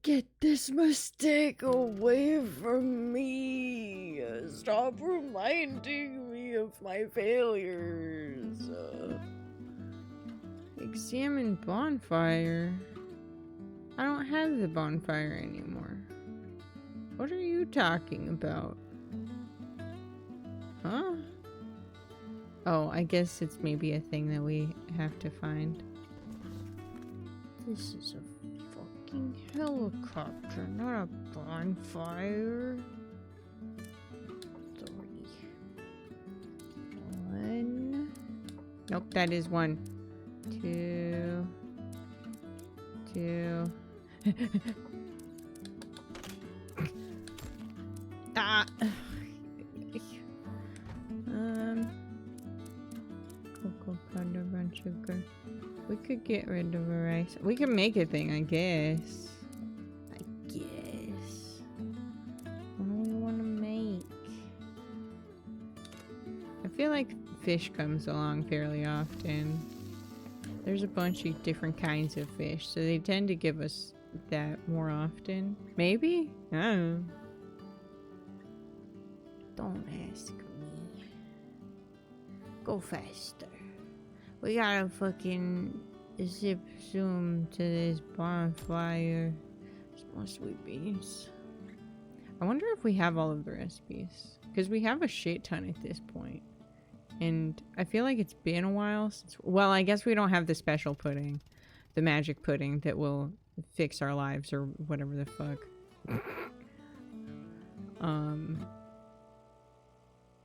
Get this mistake away from me. Stop reminding me of my failures. Examine bonfire. I don't have the bonfire anymore. What are you talking about? Huh? Oh, I guess it's maybe a thing that we have to find. This is a fucking helicopter, not a bonfire. 3. 1. Nope, that is 1. 2. 2. Ah! Cocoa powder, brown sugar. We could get rid of a rice. We could make a thing, I guess. What do we want to make? I feel like fish comes along fairly often. There's a bunch of different kinds of fish, so they tend to give us that more often. Maybe? I don't know. Don't ask me. Go faster. We gotta fucking zip zoom to this bonfire. It's more sweet beans. I wonder if we have all of the recipes. Because we have a shit ton at this point. And I feel like it's been a while since... Well, I guess we don't have the special pudding. The magic pudding that will fix our lives or whatever the fuck.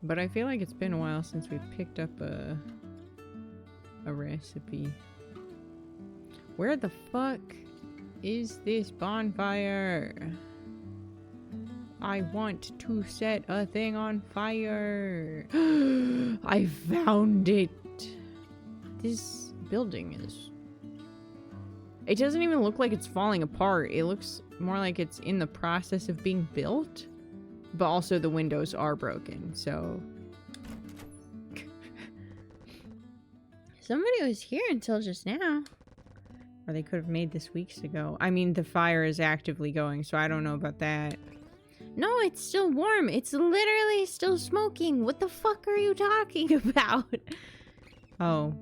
But I feel like it's been a while since we picked up a recipe. Where the fuck is this bonfire? I want to set a thing on fire. I found it. This building is... It doesn't even look like it's falling apart. It looks more like it's in the process of being built. But also the windows are broken, so... Somebody was here until just now. Or they could have made this weeks ago. I mean, the fire is actively going, so I don't know about that. No, it's still warm. It's literally still smoking. What the fuck are you talking about? Oh,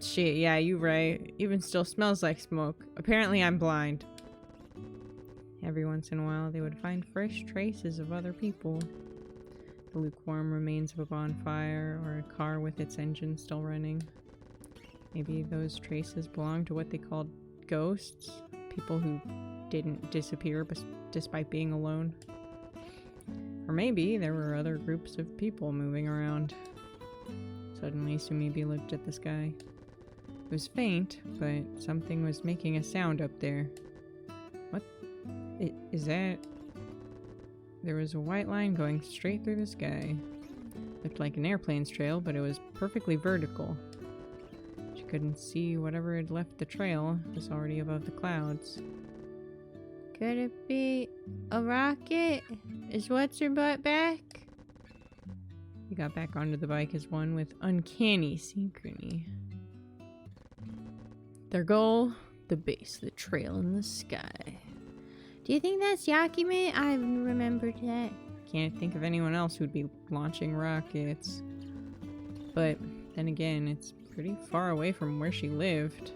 shit. Yeah, you're right. Even still smells like smoke. Apparently, I'm blind. Every once in a while, they would find fresh traces of other people. The lukewarm remains of a bonfire or a car with its engine still running. Maybe those traces belong to what they called ghosts. People who didn't disappear despite being alone. Or maybe there were other groups of people moving around. Suddenly, Sumibi looked at the sky. It was faint, but something was making a sound up there. What? Is that... There was a white line going straight through the sky. Looked like an airplane's trail, but it was perfectly vertical. She couldn't see whatever had left the trail. It was already above the clouds. Could it be a rocket? Is what's-her-butt back? He got back onto the bike as one with uncanny synchrony. Their goal? The base of the trail in the sky. Do you think that's Yakime? I remembered that. Can't think of anyone else who'd be launching rockets. But then again, it's pretty far away from where she lived.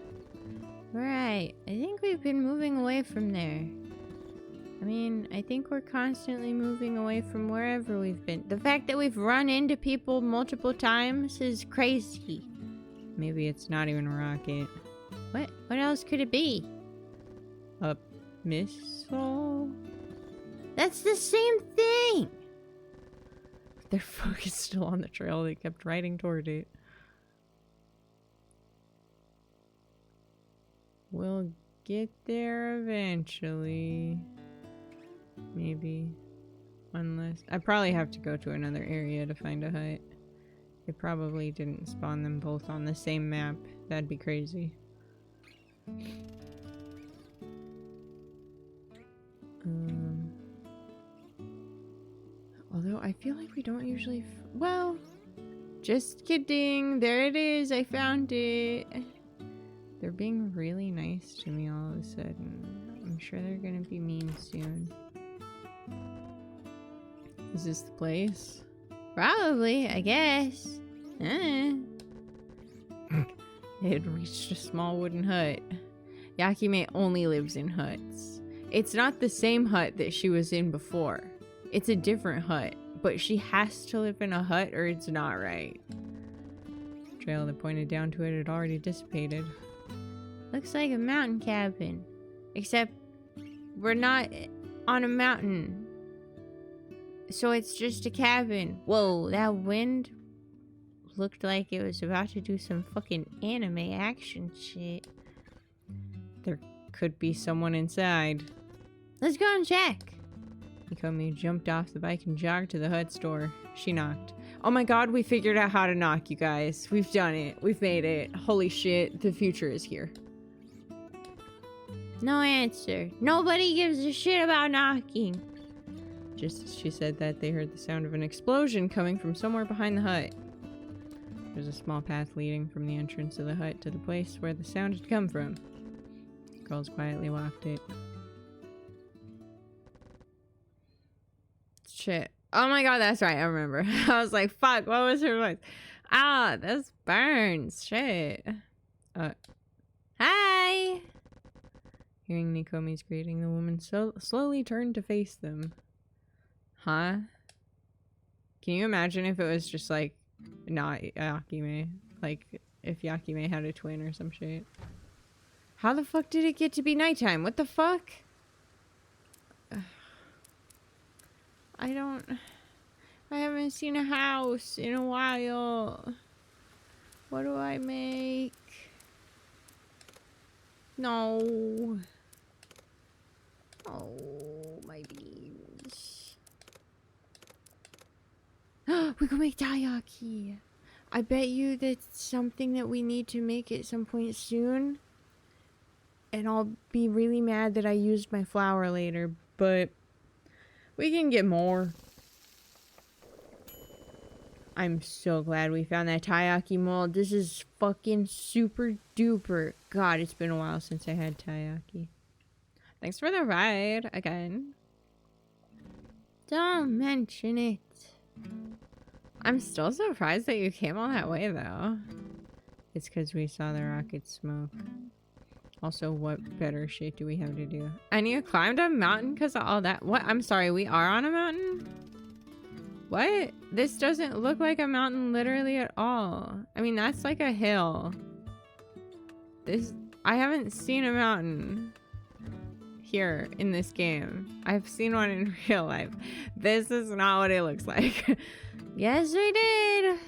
Right. I think we've been moving away from there. I mean, I think we're constantly moving away from wherever we've been. The fact that we've run into people multiple times is crazy. Maybe it's not even a rocket. What else could it be? A missile? That's the same thing! Their focus still on the trail. They kept riding toward it. We'll get there eventually. Maybe. Unless... I probably have to go to another area to find a hut. They probably didn't spawn them both on the same map. That'd be crazy. Although I feel like we don't usually... well, just kidding. There it is. I found it. They're being really nice to me all of a sudden. I'm sure they're gonna be mean soon. Is this the place? Probably, I guess. They had reached a small wooden hut. Yakime only lives in huts. It's not the same hut that she was in before. It's a different hut, but she has to live in a hut or it's not right. The trail that pointed down to it had already dissipated. Looks like a mountain cabin. Except we're not on a mountain. So it's just a cabin. Whoa, that wind looked like it was about to do some fucking anime action shit. There could be someone inside. Let's go and check. Mikomi jumped off the bike and jogged to the hut door. She knocked. Oh my god, we figured out how to knock, you guys. We've done it. We've made it. Holy shit, the future is here. No answer. Nobody gives a shit about knocking. Just as she said that, they heard the sound of an explosion coming from somewhere behind the hut. There's a small path leading from the entrance of the hut to the place where the sound had come from. The girls quietly walked it. Shit. Oh my god, that's right, I remember. I was like, fuck, what was her voice? Ah, this burns. Shit. Hi! Hearing Mikomi's greeting, the woman slowly turned to face them. Huh? Can you imagine if it was just like, not Yakime? Like, if Yakime had a twin or some shit. How the fuck did it get to be nighttime? What the fuck? I haven't seen a house in a while. What do I make? No. Oh, my beans. We can make taiyaki. I bet you that's something that we need to make at some point soon. And I'll be really mad that I used my flour later, but we can get more. I'm so glad we found that taiyaki mold. This is fucking super duper. God, it's been a while since I had taiyaki. Thanks for the ride again. Don't mention it. I'm still surprised that you came all that way though. It's because we saw the rocket smoke. Also, what better shit do we have to do? And you climbed a mountain because of all that? What? I'm sorry, we are on a mountain? What? This doesn't look like a mountain literally at all. I mean, that's like a hill. I haven't seen a mountain here in this game. I've seen one in real life. This is not what it looks like. Yes, we did.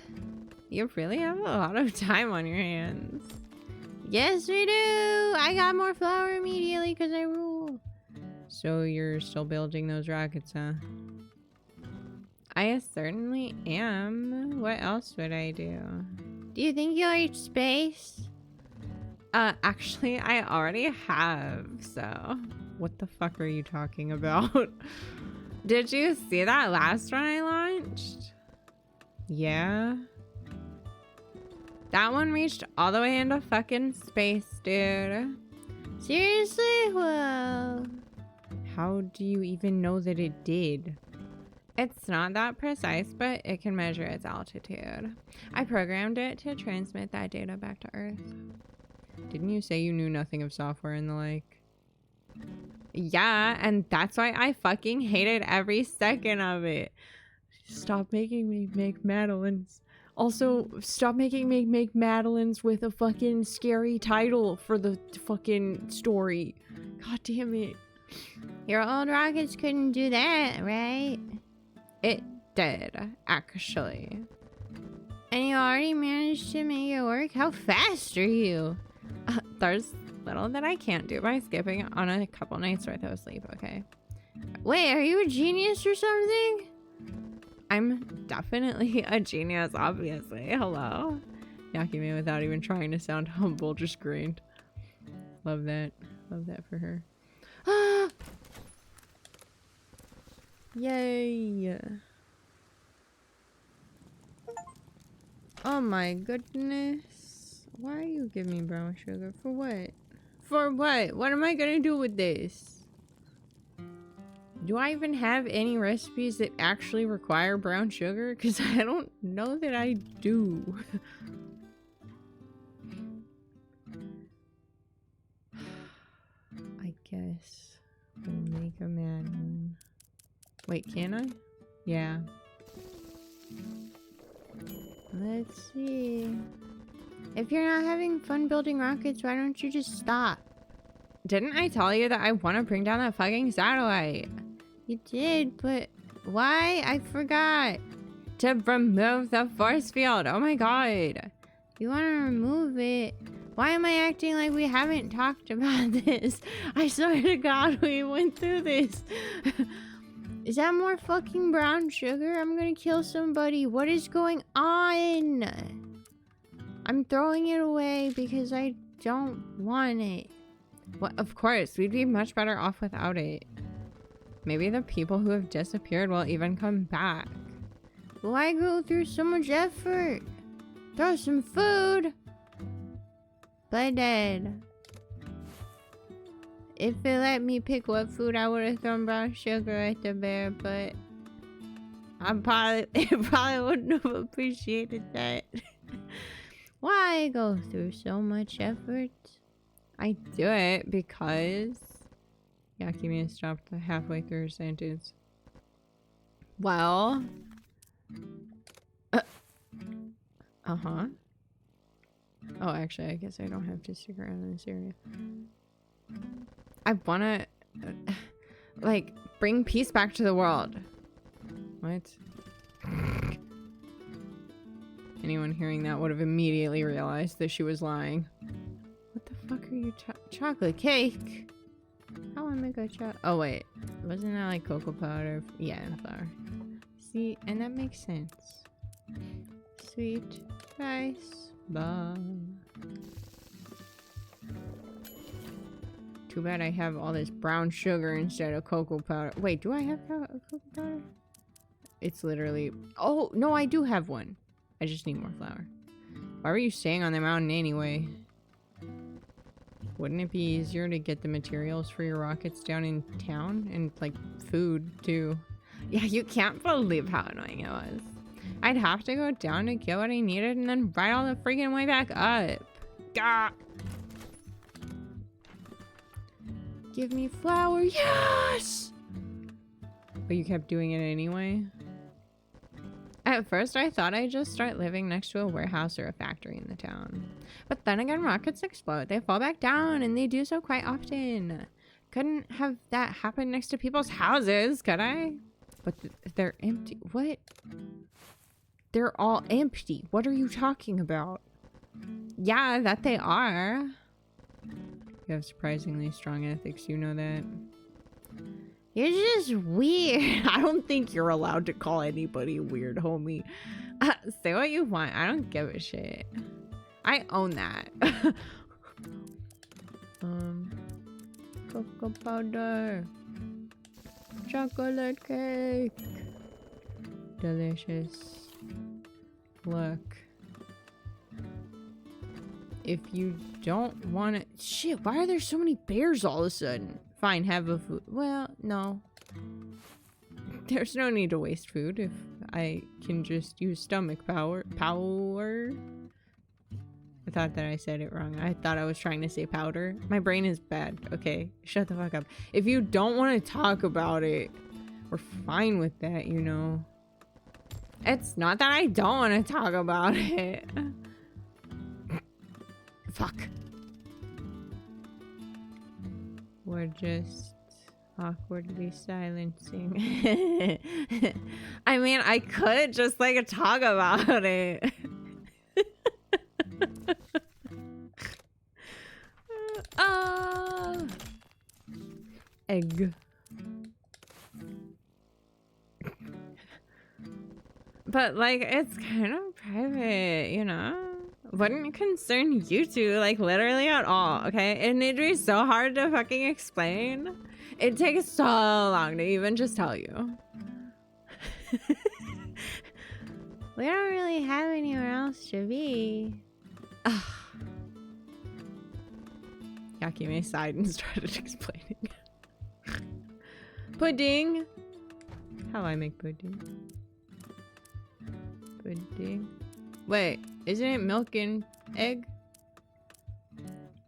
You really have a lot of time on your hands. Yes, we do. I got more flour immediately because I rule. So you're still building those rockets, huh? I certainly am. What else would I do? Do you think you'll reach space? Actually, I already have, so... What the fuck are you talking about? Did you see that last one I launched? Yeah? That one reached all the way into fucking space, dude. Seriously? Well... How do you even know that it did? It's not that precise, but it can measure its altitude. I programmed it to transmit that data back to Earth. Didn't you say you knew nothing of software and the like? Yeah, and that's why I fucking hated every second of it. Stop making me make Madeleines. Also, stop making me make Madeleines with a fucking scary title for the fucking story. God damn it. Your old rockets couldn't do that, right? It did, actually. And you already managed to make it work? How fast are you? There's little that I can't do by skipping on a couple nights worth of sleep, okay? Wait, are you a genius or something? I'm definitely a genius, obviously. Hello? Yakime, without even trying to sound humble, just grinned. Love that. Love that for her. Ah! Yay! Oh my goodness. Why are you giving me brown sugar? For what? For what? What am I gonna do with this? Do I even have any recipes that actually require brown sugar? Because I don't know that I do. I guess we'll make a mad one. Wait, can I? Yeah. Let's see. If you're not having fun building rockets, why don't you just stop? Didn't I tell you that I want to bring down that fucking satellite? You did, but why? I forgot. To remove the force field. Oh my god. You want to remove it? Why am I acting like we haven't talked about this? I swear to god we went through this. Is that more fucking brown sugar? I'm gonna kill somebody. What is going on? I'm throwing it away because I don't want it. Well, of course, we'd be much better off without it. Maybe the people who have disappeared will even come back. Why go through so much effort? Throw some food. Play dead. If it let me pick what food, I would have thrown brown sugar at the bear, but it probably wouldn't have appreciated that. Why go through so much effort? I do it because... Yakimi stopped halfway through her sentence. Well... Uh-huh. Oh, actually, I guess I don't have to stick around in this area. I wanna... like, bring peace back to the world. What? Anyone hearing that would have immediately realized that she was lying. What the fuck are you chocolate cake? How I make a chocolate? Oh wait, wasn't that like cocoa powder? Yeah, and flour. See, and that makes sense. Sweet rice bomb. Too bad I have all this brown sugar instead of cocoa powder. Wait, do I have cocoa powder? It's literally... Oh, no, I do have one. I just need more flour. Why were you staying on the mountain anyway? Wouldn't it be easier to get the materials for your rockets down in town? And, like, food, too. Yeah, you can't believe how annoying it was. I'd have to go down to get what I needed and then ride all the freaking way back up. Gah! Give me flour. Yes! But you kept doing it anyway? At first, I thought I'd just start living next to a warehouse or a factory in the town. But then again, rockets explode. They fall back down, and they do so quite often. Couldn't have that happen next to people's houses, could I? But they're empty. What? They're all empty. What are you talking about? Yeah, that they are. You have surprisingly strong ethics, you know that. You're just weird. I don't think you're allowed to call anybody weird, homie. Say what you want. I don't give a shit. I own that. Cocoa powder. Chocolate cake. Delicious. Look. If you don't want it... Shit, why are there so many bears all of a sudden? Fine, have a food. Well, no. There's no need to waste food if I can just use stomach power. I thought that I said it wrong. I thought I was trying to say powder. My brain is bad. Okay, shut the fuck up. If you don't want to talk about it, we're fine with that, you know. It's not that I don't want to talk about it. Fuck. We're just awkwardly silencing. I mean, I could just like talk about it. Egg. But like, it's kind of private, you know? Wouldn't concern you two, like, literally at all, okay? And it'd be so hard to fucking explain. It takes so long to even just tell you. We don't really have anywhere else to be. Yeah, Yakime sighed and started explaining. Pudding! How I make pudding? Pudding. Wait, isn't it milk and egg?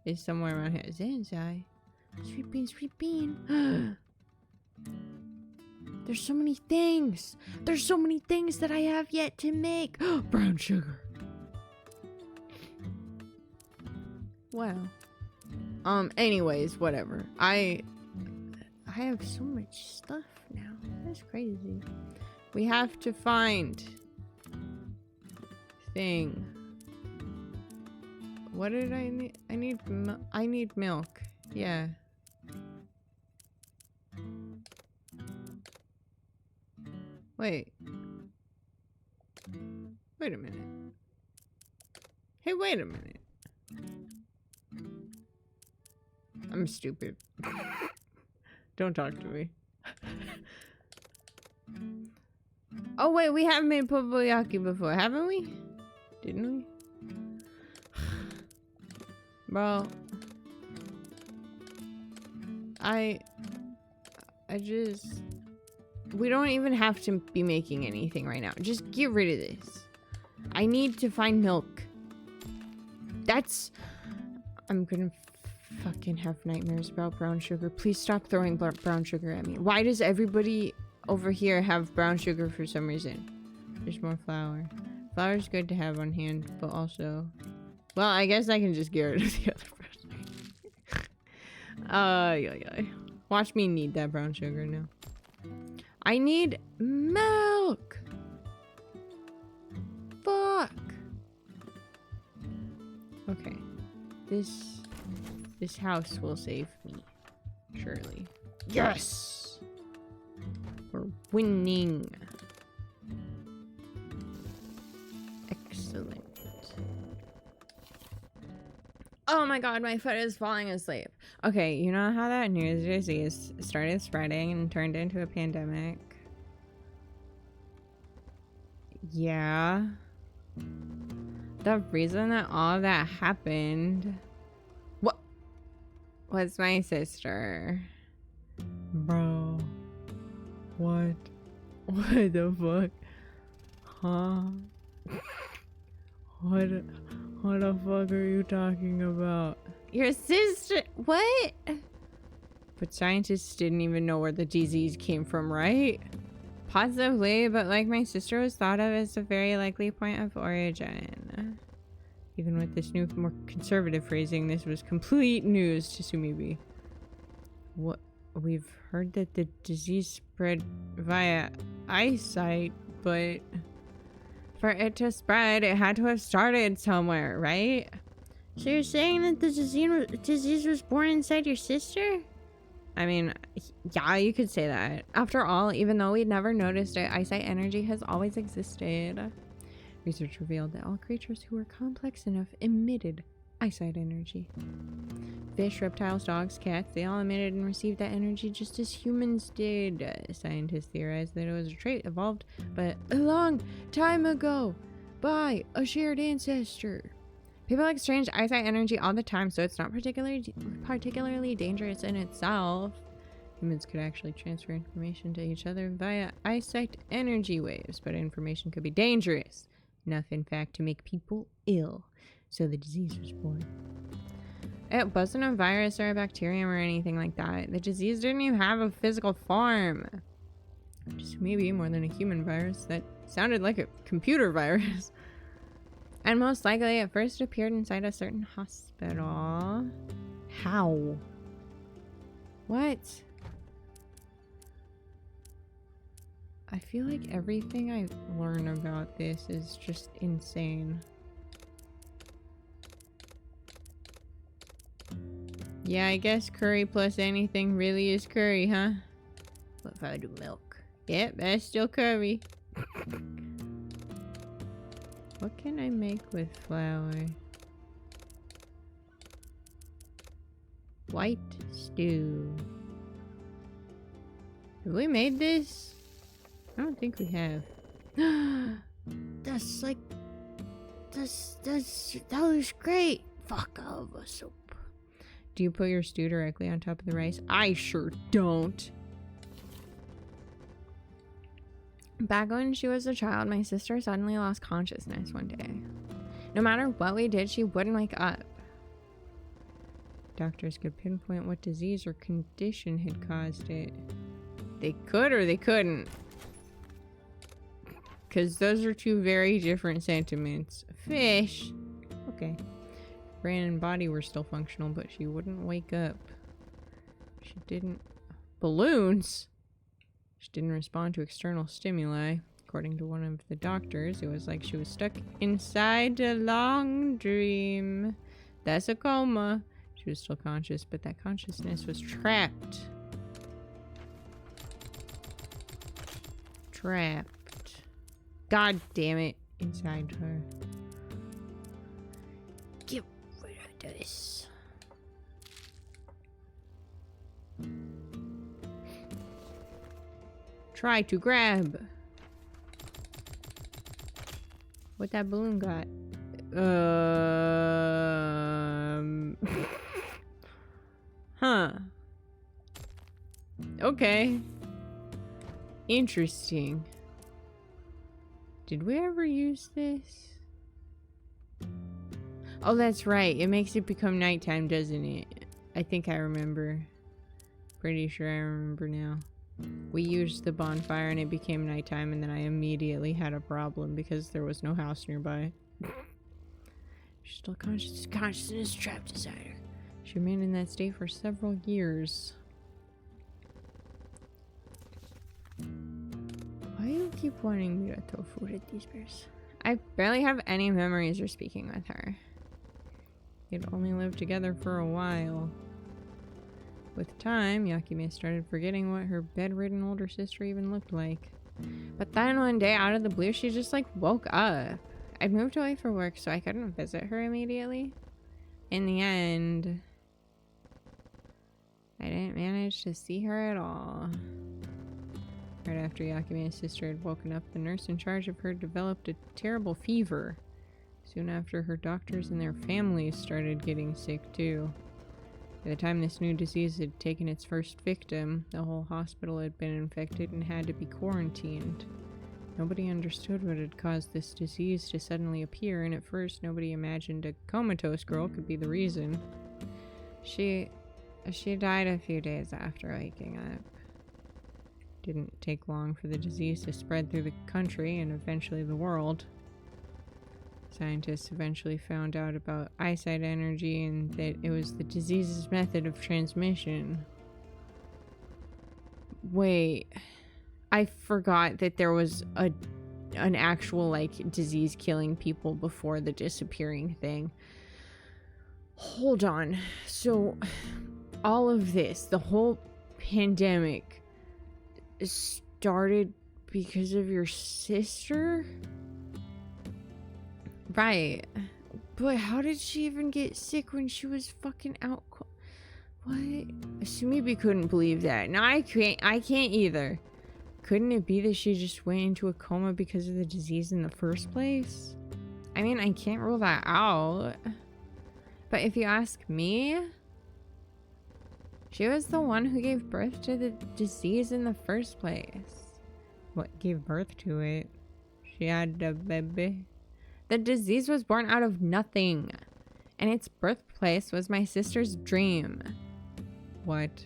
It's somewhere around here. Zanzai. Sweet bean, sweet bean. There's so many things. There's so many things that I have yet to make. Brown sugar. Wow. Anyways, whatever. I have so much stuff now. That's crazy. We have to find thing. What did I need? I need milk. Yeah. Wait. Wait a minute. Hey, wait a minute. I'm stupid. Don't talk to me. Oh wait, we have made poboyaki before, haven't we? Didn't we? Bro. I just... We don't even have to be making anything right now. Just get rid of this. I need to find milk. That's... I'm gonna fucking have nightmares about brown sugar. Please stop throwing brown sugar at me. Why does everybody over here have brown sugar for some reason? There's more flour. Flour's good to have on hand, but also... Well, I guess I can just get rid of the other brown sugar. Yeah. Watch me need that brown sugar now. I need milk! Fuck! Okay. This house will save me. Surely. Yes! We're winning. Excellent. Oh my god, my foot is falling asleep. Okay, you know how that New Year's disease started spreading and turned into a pandemic? Yeah. The reason that all that happened... What? Was my sister. Bro. What? What the fuck? Huh? What the fuck are you talking about? Your sister? What? But scientists didn't even know where the disease came from, right? Possibly, but like my sister was thought of as a very likely point of origin. Even with this new, more conservative phrasing, this was complete news to Sumibi. What? We've heard that the disease spread via eyesight, but... For it to spread, it had to have started somewhere, right? So you're saying that the disease was born inside your sister? I mean, yeah, you could say that. After all, even though we'd never noticed it, eyesight energy has always existed. Research revealed that all creatures who were complex enough emitted eyesight energy. Fish, reptiles, dogs, cats, they all emitted and received that energy just as humans did. Scientists theorized that it was a trait evolved but a long time ago by a shared ancestor. People exchange eyesight energy all the time, so it's not particularly dangerous in itself. Humans could actually transfer information to each other via eyesight energy waves, but information could be dangerous enough, in fact, to make people ill. So the disease was born. It wasn't a virus or a bacterium or anything like that. The disease didn't even have a physical form. Just maybe more than a human virus. That sounded like a computer virus. And most likely it first appeared inside a certain hospital. How? What? I feel like everything I learn about this is just insane. Yeah, I guess curry plus anything really is curry, huh? What if I do milk? Yep, that's still curry. What can I make with flour? White stew. Have we made this? I don't think we have. That's like... that looks great. Fuck, I love a soup. Do you put your stew directly on top of the rice? I sure don't. Back when she was a child, my sister suddenly lost consciousness one day. No matter what we did, she wouldn't wake up. Doctors could pinpoint what disease or condition had caused it. They could or they couldn't. Because those are two very different sentiments. Fish. Okay. Brain and body were still functional, but she wouldn't wake up. She didn't... Balloons? She didn't respond to external stimuli. According to one of the doctors, it was like she was stuck inside a long dream. That's a coma. She was still conscious, but that consciousness was trapped. Trapped. God damn it. Inside her. Get rid of this. Try to grab. What that balloon got? Huh. Okay. Interesting. Did we ever use this? Oh, that's right. It makes it become nighttime, doesn't it? I think I remember. Pretty sure I remember now. We used the bonfire and it became nighttime, and then I immediately had a problem because there was no house nearby. She's still conscious. Consciousness trapped inside her. She remained in that state for several years. Why do you keep wanting me to throw food at these bears? I barely have any memories of speaking with her. They'd only lived together for a while. With time, Yakime started forgetting what her bedridden older sister even looked like. But then one day, out of the blue, she just like woke up. I'd moved away for work, so I couldn't visit her immediately. In the end, I didn't manage to see her at all. Right after Yakime's sister had woken up, the nurse in charge of her developed a terrible fever. Soon after, her doctors and their families started getting sick too. By the time this new disease had taken its first victim, the whole hospital had been infected and had to be quarantined. Nobody understood what had caused this disease to suddenly appear, and at first nobody imagined a comatose girl could be the reason. She died a few days after waking up. Didn't take long for the disease to spread through the country and eventually the world. Scientists eventually found out about eyesight energy and that it was the disease's method of transmission. Wait, I forgot that there was an actual like disease killing people before the disappearing thing. Hold on. So all of this, the whole pandemic started because of your sister? Right. But how did she even get sick when she was fucking out? What? Sumibi couldn't believe that. No, I can't either. Couldn't it be that she just went into a coma because of the disease in the first place? I mean, I can't rule that out. But if you ask me, she was the one who gave birth to the disease in the first place. What gave birth to it? She had a baby. The disease was born out of nothing, and its birthplace was my sister's dream. What?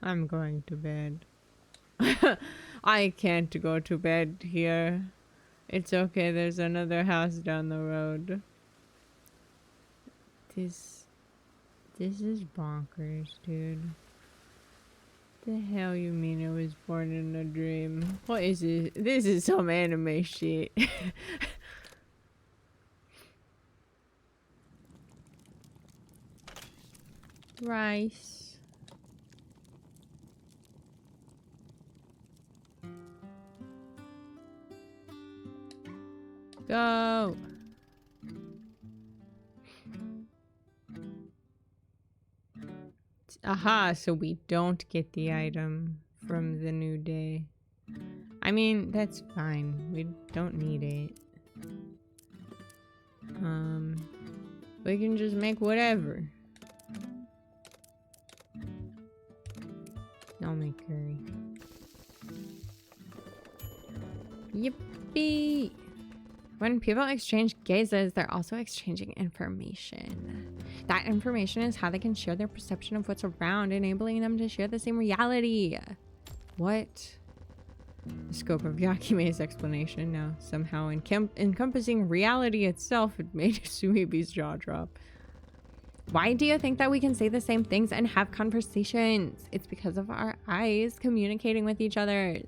I'm going to bed. I can't go to bed here. It's okay, there's another house down the road. This is bonkers, dude. The hell you mean I was born in a dream? What is it? This is some anime shit. Rice. Go. Aha, so we don't get the item from the new day. I mean, that's fine. We don't need it. We can just make whatever. I'll make curry. Yippee! When people exchange gazes, they're also exchanging information. That information is how they can share their perception of what's around, enabling them to share the same reality. What? The scope of Yakime's explanation now somehow encompassing reality itself had made Suibi's jaw drop. Why do you think that we can say the same things and have conversations? It's because of our eyes communicating with each other.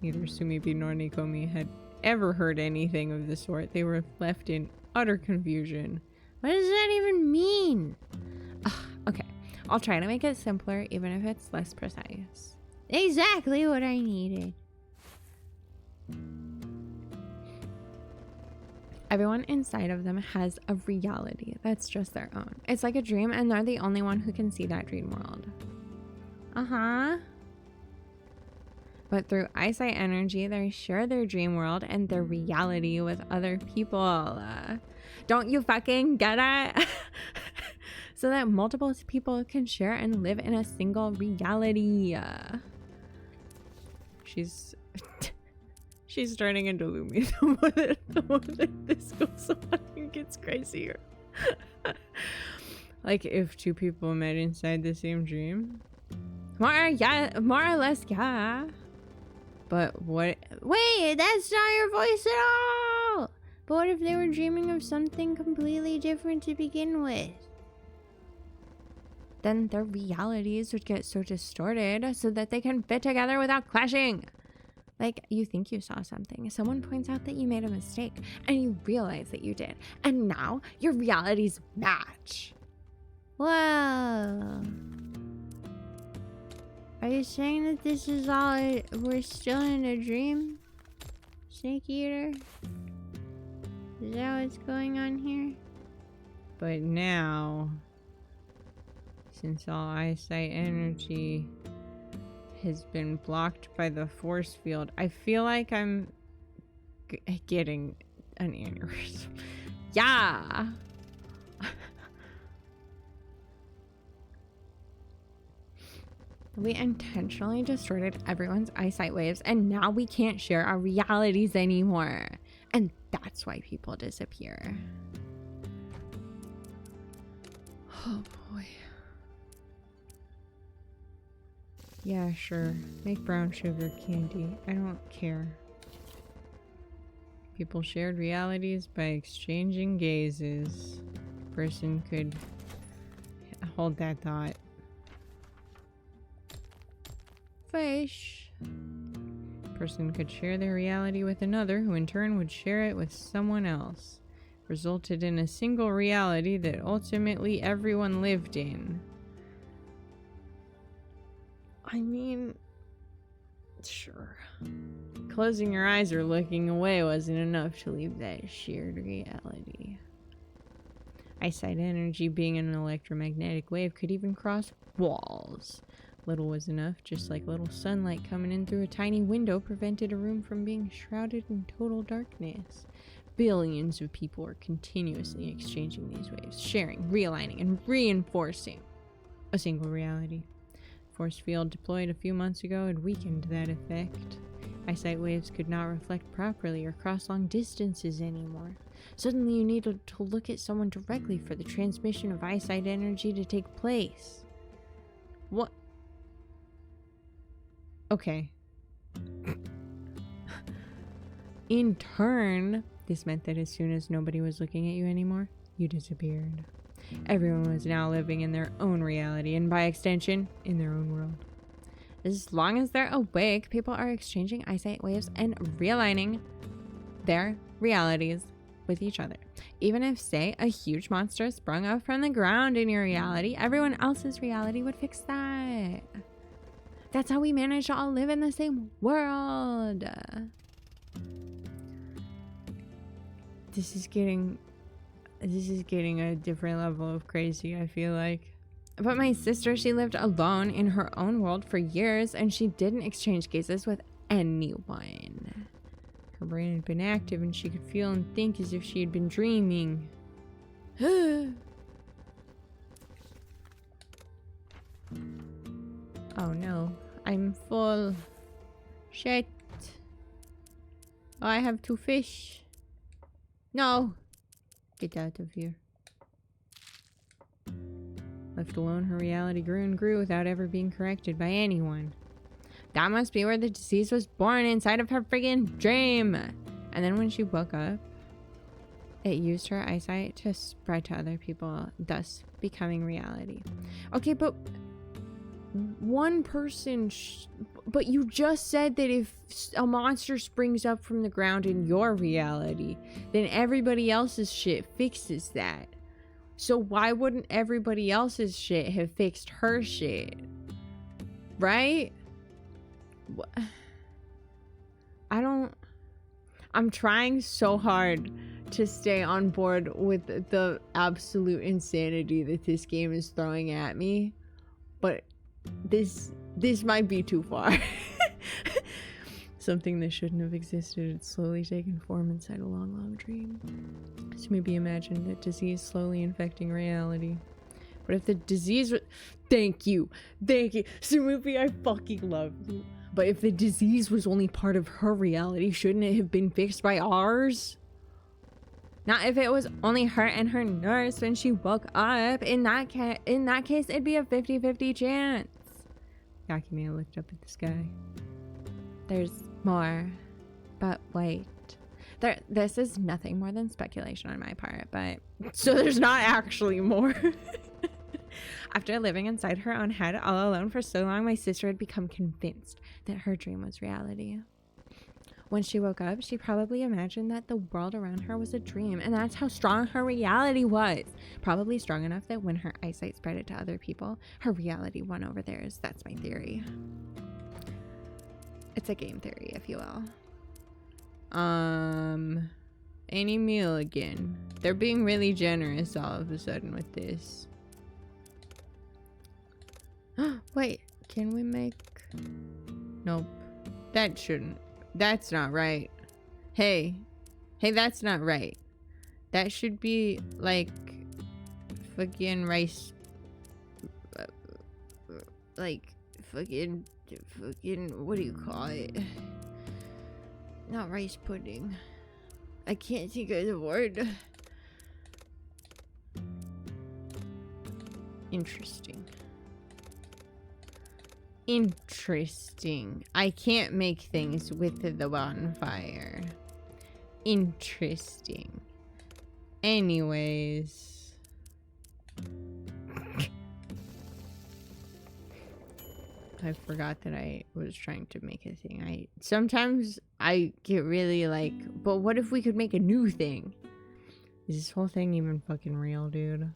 Neither Sumibi nor Nikomi had ever heard anything of the sort. They were left in utter confusion. What does that even mean? Okay, I'll try to make it simpler, even if it's less precise. Exactly what I needed. Everyone inside of them has a reality that's just their own. It's like a dream, and they're the only one who can see that dream world. But through eyesight energy, they share their dream world and their reality with other people. Don't you fucking get it? So that multiple people can share and live in a single reality. She's turning into Lumi. The more that this goes on, it gets crazier. Like if two people met inside the same dream. More or less, yeah. But what? Wait, that's not your voice at all! But what if they were dreaming of something completely different to begin with? Then their realities would get so distorted so that they can fit together without clashing. Like, you think you saw something, someone points out that you made a mistake, and you realize that you did. And now, your realities match. Whoa. Are you saying that this is all, we're still in a dream? Snake Eater? Is that what's going on here? But now, since all eyesight energy has been blocked by the force field, I feel like I'm getting an aneurysm. Yeah! We intentionally distorted everyone's eyesight waves, and now we can't share our realities anymore. And that's why people disappear. Oh boy. Yeah, sure. Make brown sugar candy. I don't care. People shared realities by exchanging gazes. Person could hold that thought. Fish. Person could share their reality with another, who in turn would share it with someone else. Resulted in a single reality that ultimately everyone lived in. I mean, sure. Closing your eyes or looking away wasn't enough to leave that shared reality. Eyesight energy, being an electromagnetic wave, could even cross walls. Little was enough, just like little sunlight coming in through a tiny window prevented a room from being shrouded in total darkness. Billions of people are continuously exchanging these waves, sharing, realigning, and reinforcing a single reality. Force field deployed a few months ago had weakened that effect. Eyesight waves could not reflect properly or cross long distances anymore. Suddenly you needed to look at someone directly for the transmission of eyesight energy to take place. What? Okay. In turn, this meant that as soon as nobody was looking at you anymore, you disappeared. Everyone was now living in their own reality, and by extension, in their own world. As long as they're awake, people are exchanging eyesight waves and realigning their realities with each other. Even if, say, a huge monster sprung up from the ground in your reality, everyone else's reality would fix that. That's how we manage to all live in the same world. This is getting a different level of crazy, I feel like. But my sister, she lived alone in her own world for years, and she didn't exchange gazes with anyone. Her brain had been active, and she could feel and think as if she had been dreaming. Oh no, I'm full. Shit. Oh, I have 2 fish. No. Get out of here. Left alone, her reality grew and grew without ever being corrected by anyone. That must be where the disease was born, inside of her friggin' dream. And then when she woke up, it used her eyesight to spread to other people, thus becoming reality. Okay, but one person... but you just said that if a monster springs up from the ground in your reality, then everybody else's shit fixes that. So why wouldn't everybody else's shit have fixed her shit? Right? I'm trying so hard to stay on board with the absolute insanity that this game is throwing at me, but this might be too far. Something that shouldn't have existed had slowly taken form inside a long, long dream. So maybe imagine that disease slowly infecting reality. But if the disease was... Thank you. Sumippi, I fucking love you. But if the disease was only part of her reality, shouldn't it have been fixed by ours? Not if it was only her and her nurse when she woke up. In that case, it'd be a 50-50 chance. Yakime looked up at the sky. There's more. But wait. This is nothing more than speculation on my part, but... So there's not actually more. After living inside her own head all alone for so long, my sister had become convinced that her dream was reality. When she woke up, she probably imagined that the world around her was a dream, and that's how strong her reality was. Probably strong enough that when her eyesight spread it to other people, her reality won over theirs. That's my theory. It's a game theory, if you will. Any meal again. They're being really generous all of a sudden with this. Wait, can we make... Nope. That shouldn't. That's not right. Hey, that's not right. That should be like fucking rice. Like fucking, what do you call it? Not rice pudding. I can't think of the word. Interesting. I can't make things with the bonfire. Interesting. Anyways. I forgot that I was trying to make a thing. Sometimes I get really like, but what if we could make a new thing? Is this whole thing even fucking real, dude?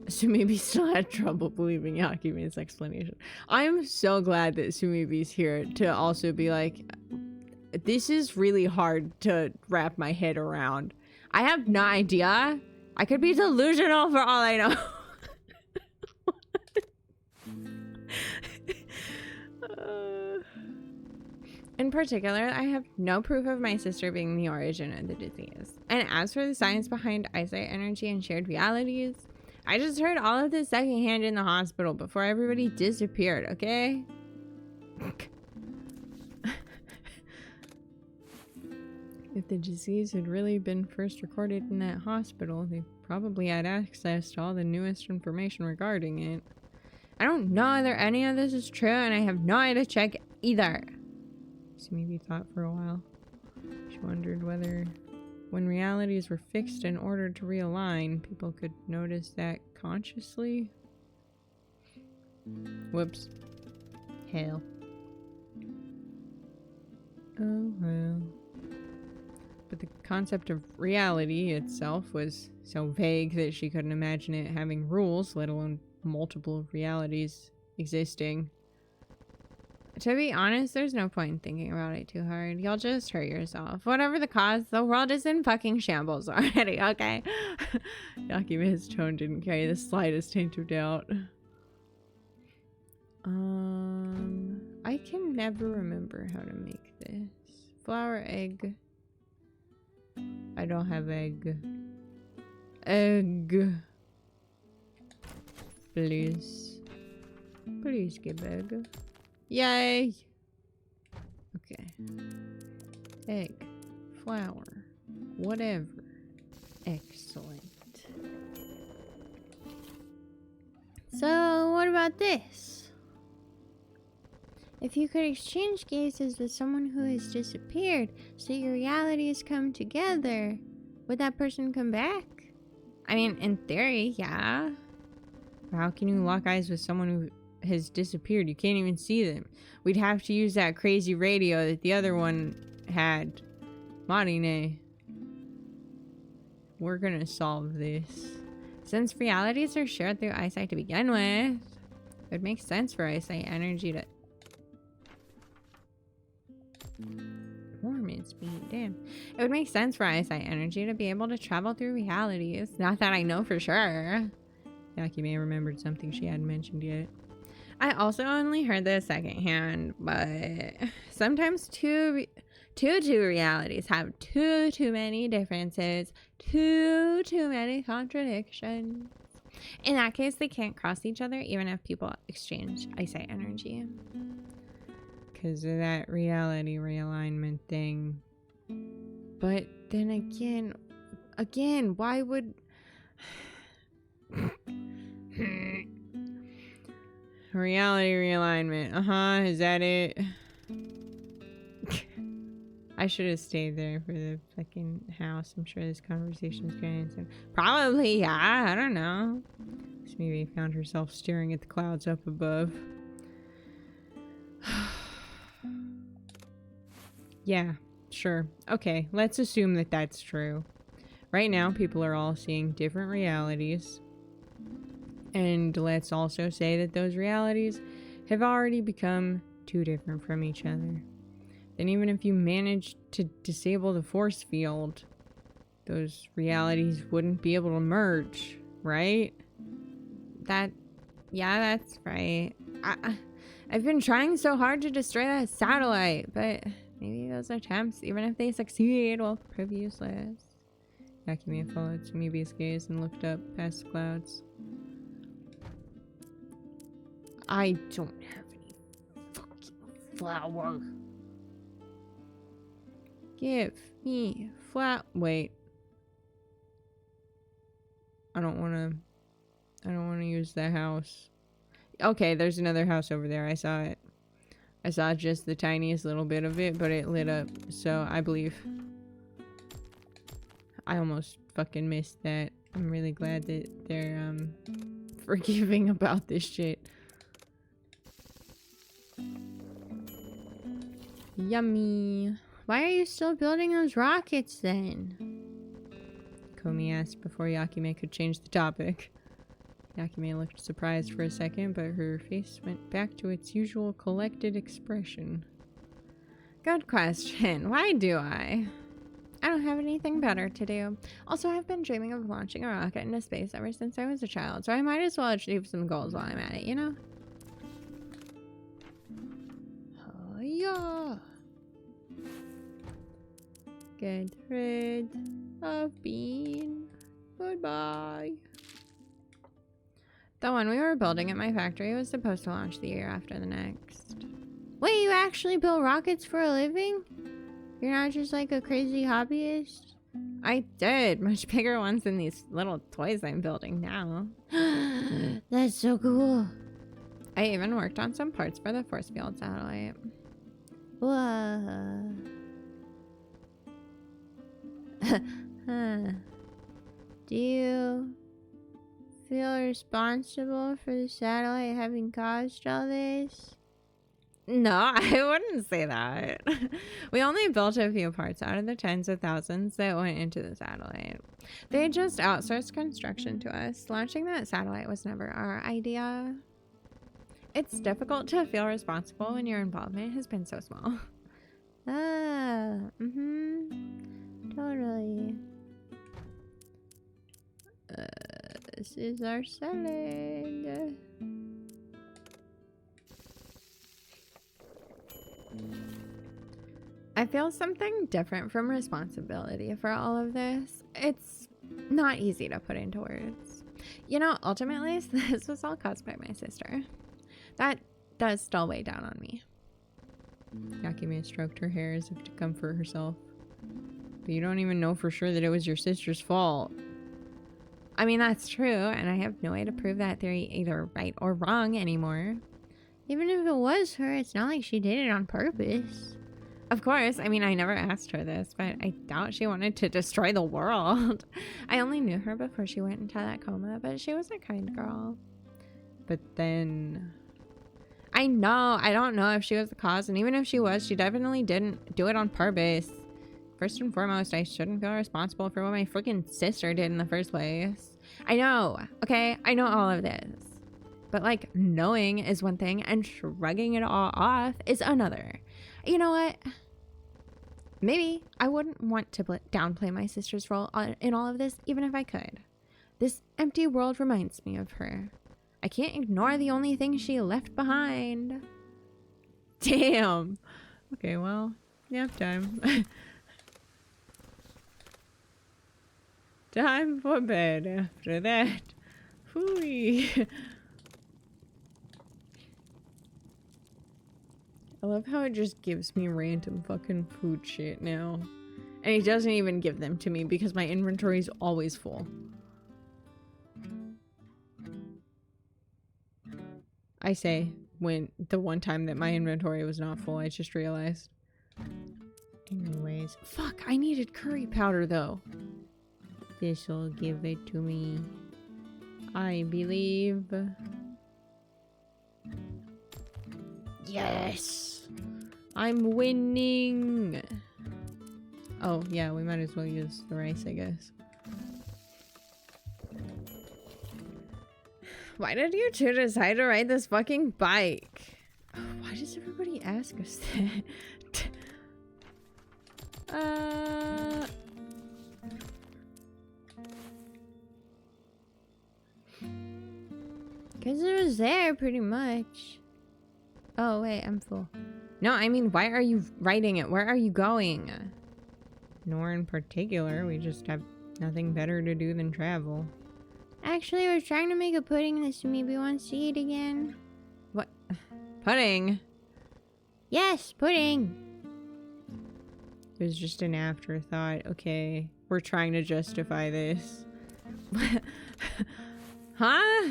Sumibi still had trouble believing Yakime's explanation. I'm so glad that Sumibi's here to also be like, this is really hard to wrap my head around. I have no idea. I could be delusional for all I know. In particular, I have no proof of my sister being the origin of the disease. And as for the science behind eyesight energy and shared realities, I just heard all of this secondhand in the hospital before everybody disappeared, okay? If the disease had really been first recorded in that hospital, they probably had access to all the newest information regarding it. I don't know whether any of this is true, and I have no way to check either. So maybe thought for a while. She wondered whether, when realities were fixed in order to realign, people could notice that consciously. Whoops. Hell. Oh well. But the concept of reality itself was so vague that she couldn't imagine it having rules, let alone multiple realities existing. To be honest, there's no point in thinking about it too hard. You'll just hurt yourself. Whatever the cause, the world is in fucking shambles already, okay? Yakime's tone didn't carry the slightest hint of doubt. I can never remember how to make this. Flour, egg. I don't have egg. Egg. Please. Please give egg. Yay! Okay. Egg. Flour. Whatever. Excellent. So, what about this? If you could exchange gazes with someone who has disappeared so your realities come together, would that person come back? I mean, in theory, yeah. How can you lock eyes with someone who has disappeared? You can't even see them. We'd have to use that crazy radio that the other one had. Marine. We're gonna solve this. Since realities are shared through eyesight to begin with, it would make sense for eyesight energy to... Warm speed, damn. It would make sense for eyesight energy to be able to travel through realities. Not that I know for sure. Yaki may have remembered something she hadn't mentioned yet. I also only heard this secondhand, but sometimes two realities have too many differences, too many contradictions. In that case, they can't cross each other even if people exchange eyesight energy. Because of that reality realignment thing. But then again, why would... Reality realignment. Is that it? I should have stayed there for the fucking house. I'm sure this conversation's gonna end. Probably, yeah. I don't know. Just maybe found herself staring at the clouds up above. Yeah, sure. Okay, let's assume that that's true. Right now, people are all seeing different realities. And let's also say that those realities have already become too different from each other. Then even if you managed to disable the force field, those realities wouldn't be able to merge, right? Yeah, that's right. I've been trying so hard to destroy that satellite, but maybe those attempts, even if they succeed, will prove useless. Yakime followed Sumibi's gaze and looked up past the clouds. I don't have any fucking flour. Give me flour. Wait. I don't want to use that house. Okay, there's another house over there. I saw it. I saw just the tiniest little bit of it, but it lit up. So I believe. I almost fucking missed that. I'm really glad that they're forgiving about this shit. Yummy. Why are you still building those rockets then? Komi asked before Yakime could change the topic. Yakime looked surprised for a second, but her face went back to its usual collected expression. Good question. Why do I? I don't have anything better to do. Also, I've been dreaming of launching a rocket into space ever since I was a child, so I might as well achieve some goals while I'm at it, you know? Oh, yeah. Get rid of bean. Goodbye. The one we were building at my factory was supposed to launch the year after the next. Wait, you actually build rockets for a living? You're not just like a crazy hobbyist? I did. Much bigger ones than these little toys I'm building now. That's so cool. I even worked on some parts for the force field satellite. Whoa. Do you feel responsible for the satellite having caused all this? No, I wouldn't say that. We only built a few parts out of the tens of thousands that went into the satellite. They just outsourced construction to us. Launching that satellite was never our idea. It's difficult to feel responsible when your involvement has been so small. Totally. This is our salad. I feel something different from responsibility for all of this. It's not easy to put into words. You know, ultimately, this was all caused by my sister. That does still weigh down on me. Yakime stroked her hair as if to comfort herself. But you don't even know for sure that it was your sister's fault. I mean, that's true, and I have no way to prove that theory either right or wrong anymore. Even if it was her, it's not like she did it on purpose. Of course, I mean, I never asked her this, but I doubt she wanted to destroy the world. I only knew her before she went into that coma, but she was a kind girl. But then... I don't know if she was the cause, and even if she was, she definitely didn't do it on purpose. First and foremost, I shouldn't feel responsible for what my freaking sister did in the first place. I know, okay? I know all of this. But, like, knowing is one thing, and shrugging it all off is another. You know what? Maybe I wouldn't want to downplay my sister's role in all of this, even if I could. This empty world reminds me of her. I can't ignore the only thing she left behind. Damn. Okay, well, nap time. Time for bed after that. Phooey. I love how it just gives me random fucking food shit now. And it doesn't even give them to me because my inventory is always full. I say, when the one time that my inventory was not full, I just realized. Anyways, fuck, I needed curry powder though. This'll give it to me. I believe. Yes! I'm winning! Oh, yeah, we might as well use the rice, I guess. Why did you two decide to ride this fucking bike? Why does everybody ask us that? Because it was there, pretty much. Oh, wait, I'm full. No, I mean, why are you riding it? Where are you going? Nor in particular, we just have nothing better to do than travel. Actually, we're trying to make a pudding that maybe wants to eat again. What? Pudding? Yes, pudding! It was just an afterthought. Okay, we're trying to justify this. Huh?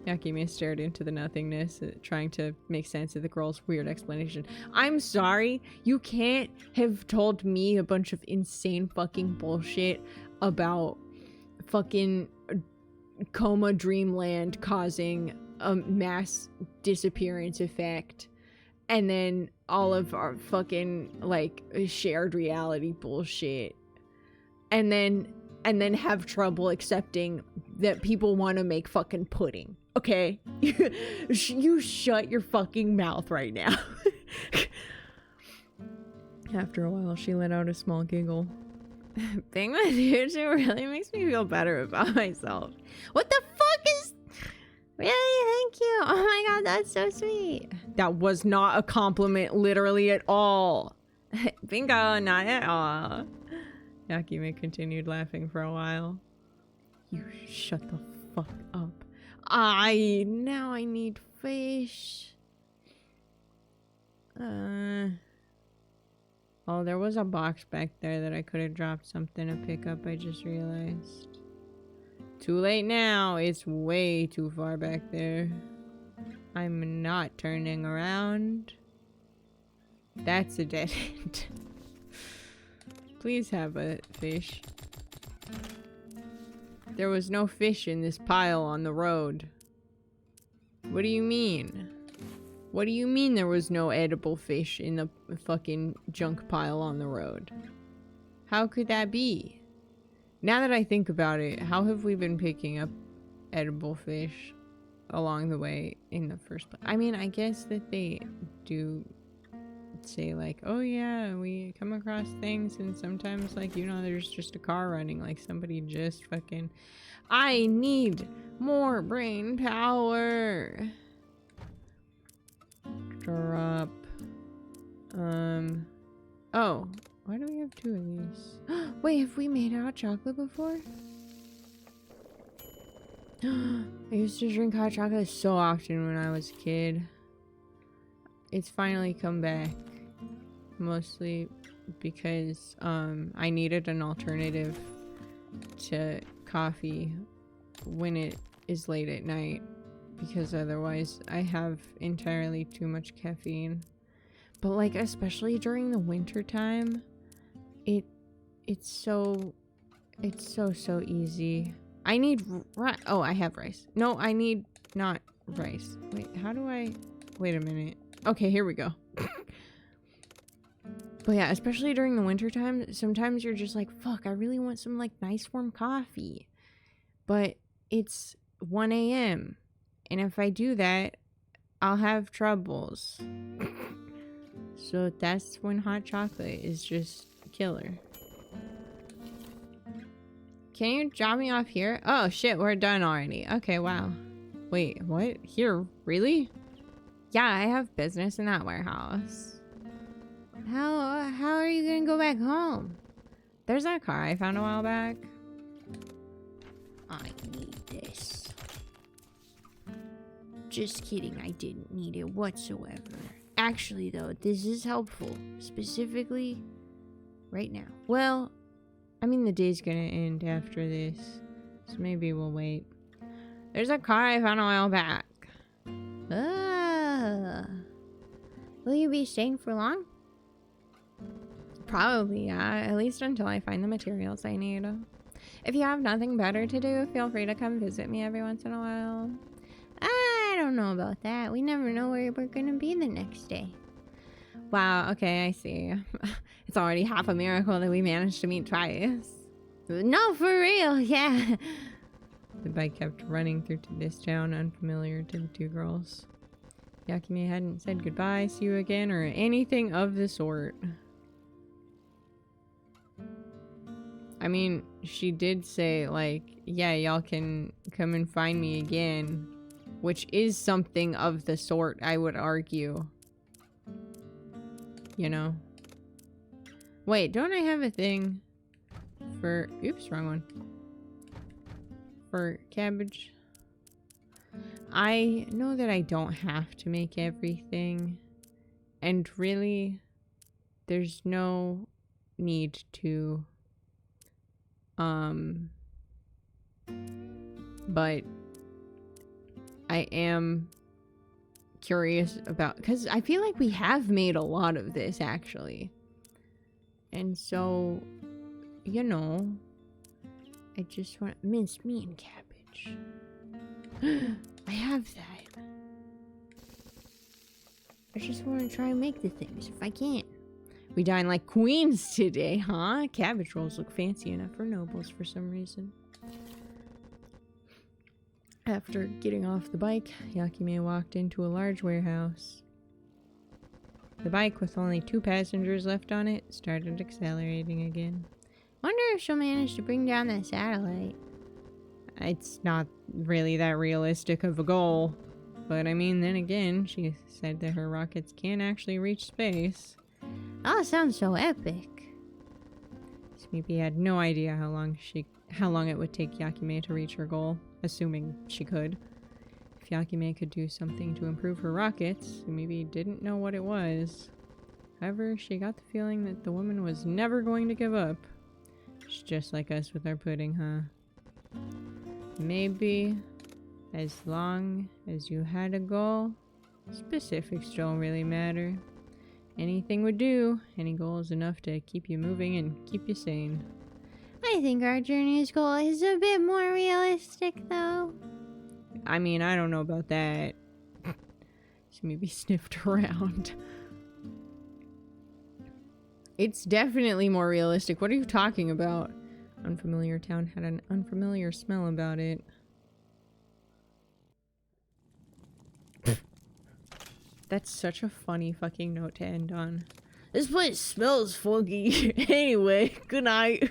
Yakime stared into the nothingness, trying to make sense of the girl's weird explanation. I'm sorry, you can't have told me a bunch of insane fucking bullshit about fucking coma dreamland causing a mass disappearance effect, and then all of our fucking, like, shared reality bullshit, and then have trouble accepting that people want to make fucking pudding. Okay? You shut your fucking mouth right now. After a while, she let out a small giggle. Being with you two really makes me feel better about myself. What the fuck is... Really? Thank you. Oh my god, that's so sweet. That was not a compliment literally at all. Bingo, not at all. Yakime continued laughing for a while. You shut the fuck up. Now I need fish. Oh, there was a box back there that I could have dropped something to pick up, I just realized. Too late now, it's way too far back there. I'm not turning around. That's a dead end. Please have a fish. There was no fish in this pile on the road. What do you mean? What do you mean there was no edible fish in the fucking junk pile on the road? How could that be? Now that I think about it, how have we been picking up edible fish along the way in the first place? I mean, I guess that they do say like, oh yeah, we come across things and sometimes, like, you know, there's just a car running, like somebody just fucking... I need more brain power. Drop. Oh, Why do we have 2 of these? Wait, have we made hot chocolate before? I used to drink hot chocolate so often when I was a kid. It's finally come back. Mostly because I needed an alternative to coffee when it is late at night. Because otherwise I have entirely too much caffeine. But like, especially during the winter time, it's so easy. I need rice. Oh, I have rice. No, I need not rice. Wait, how do I... Wait a minute. Okay, here we go. But yeah, especially during the winter time, sometimes you're just like, fuck, I really want some like nice warm coffee. But it's 1 a.m. And if I do that, I'll have troubles. So that's when hot chocolate is just killer. Can you drop me off here? Oh shit, we're done already. Okay, wow. Wait, what? Here? Really? Yeah, I have business in that warehouse. How are you gonna go back home? There's that car I found a while back. I need this. Just kidding, I didn't need it whatsoever. Actually though, this is helpful. Specifically, right now. Well, I mean the day's gonna end after this. So maybe we'll wait. There's a car I found a while back. Will you be staying for long? Probably, yeah. At least until I find the materials I need. If you have nothing better to do, feel free to come visit me every once in a while. I don't know about that. We never know where we're gonna be the next day. Wow, okay, I see. It's already half a miracle that we managed to meet twice. No, for real, yeah. The bike kept running through to this town, unfamiliar to the 2 girls. Yakime hadn't said goodbye, see you again, or anything of the sort. I mean, she did say, like, yeah, y'all can come and find me again. Which is something of the sort, I would argue. You know? Wait, don't I have a thing for... Oops, wrong one. For cabbage? I know that I don't have to make everything. And really, there's no need to... But I am curious about, because I feel like we have made a lot of this actually, and so, you know, I just want minced meat and cabbage. I have that. I just want to try and make the things if I can. We dine like queens today, huh? Cabbage rolls look fancy enough for nobles for some reason. After getting off the bike, Yakime walked into a large warehouse. The bike, with only 2 passengers left on it, started accelerating again. Wonder if she'll manage to bring down that satellite. It's not really that realistic of a goal. But I mean, then again, she said that her rockets can actually reach space. Oh, sounds so epic. Smeepy had no idea how long it would take Yakime to reach her goal, assuming she could. If Yakime could do something to improve her rockets, Smeepy didn't know what it was. However, she got the feeling that the woman was never going to give up. She's just like us with our pudding, huh? Maybe, as long as you had a goal, specifics don't really matter. Anything would do. Any goal is enough to keep you moving and keep you sane. I think our journey's goal is a bit more realistic, though. I mean, I don't know about that. She maybe sniffed around. It's definitely more realistic. What are you talking about? Unfamiliar town had an unfamiliar smell about it. That's such a funny fucking note to end on. This place smells funky. Anyway, good night.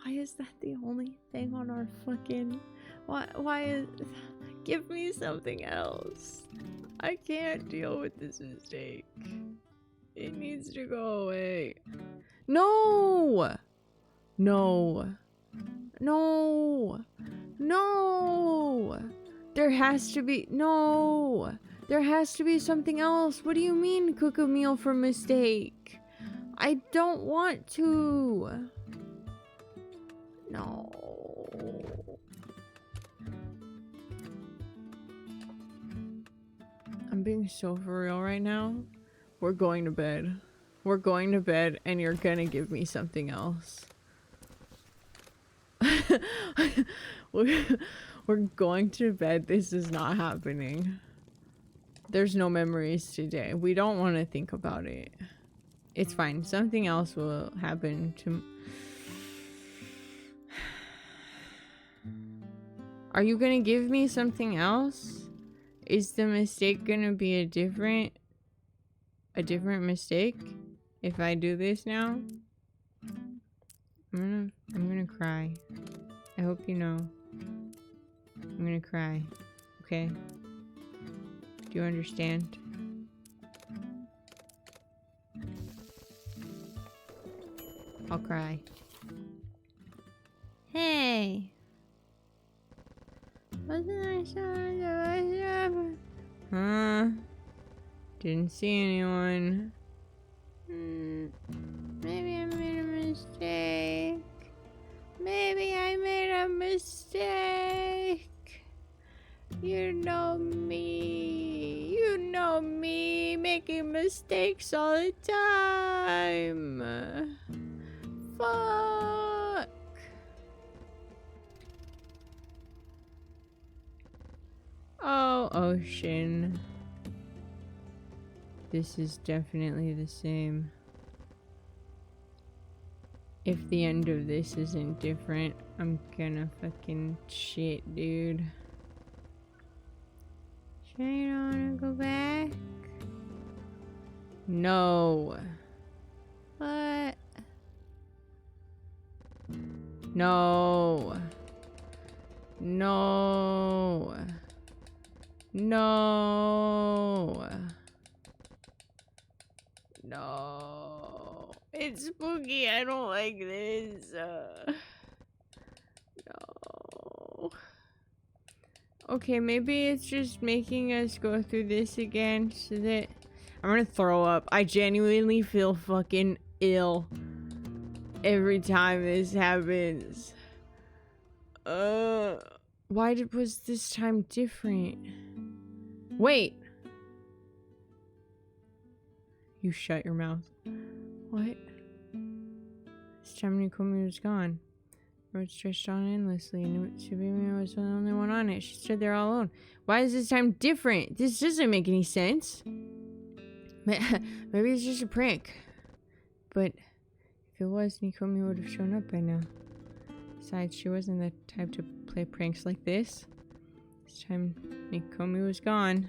Why is that the only thing on our fucking... Why is... Give me something else. I can't deal with this mistake. It needs to go away. No! No. No. No. There has to be... No. There has to be something else. What do you mean cook a meal for mistake? I don't want to. No. I'm being so for real right now. We're going to bed. We're going to bed and you're gonna give me something else. We're going to bed. This is not happening. There's no memories today. We don't want to think about it. It's fine. Something else will happen to... Are you gonna give me something else? Is the mistake gonna be a different mistake if I do this now? I'm gonna cry. I hope you know. I'm gonna cry. Okay? Do you understand? I'll cry. Hey! Wasn't I so... Huh? Didn't see anyone. Maybe I made a mistake. Maybe I made a mistake. You know me. You know me making mistakes all the time. Fuck. Oh, ocean. This is definitely the same. If the end of this isn't different, I'm gonna fucking shit, dude. Sure you don't wanna go back? No. What? No. No. No. No. It's spooky. I don't like this. No. Okay, maybe it's just making us go through this again so that... I'm gonna throw up. I genuinely feel fucking ill every time this happens. Why was this time different? Wait. You shut your mouth. What? This time Nikumi was gone. The road stretched on endlessly, and Tsubimi was the only one on it. She stood there all alone. Why is this time different? This doesn't make any sense. Maybe it's just a prank. But if it was, Nikumi would have shown up by now. Besides, she wasn't the type to play pranks like this. This time, Nikumi was gone.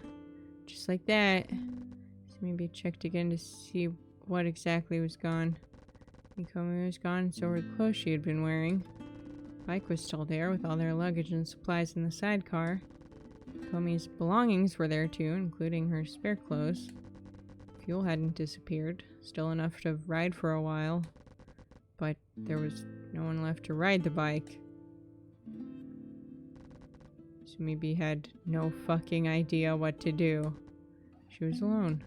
Just like that. So maybe I checked again to see what exactly was gone. Nikumi was gone, and so were the clothes she had been wearing. The bike was still there, with all their luggage and supplies in the sidecar. Nikumi's belongings were there too, including her spare clothes. Fuel hadn't disappeared, still enough to ride for a while. But there was no one left to ride the bike. So maybe had no fucking idea what to do. She was alone.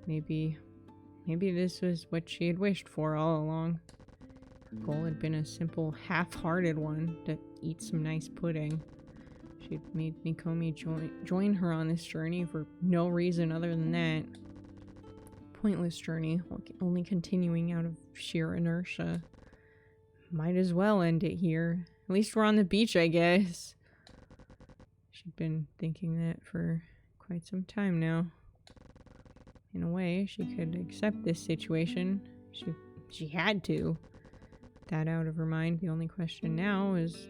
Maybe this was what she had wished for all along. Her goal had been a simple, half-hearted one, to eat some nice pudding. She'd made Nikumi join her on this journey for no reason other than that. Pointless journey, only continuing out of sheer inertia. Might as well end it here. At least we're on the beach, I guess. She'd been thinking that for quite some time now. In a way, she could accept this situation. She had to. With that out of her mind, the only question now is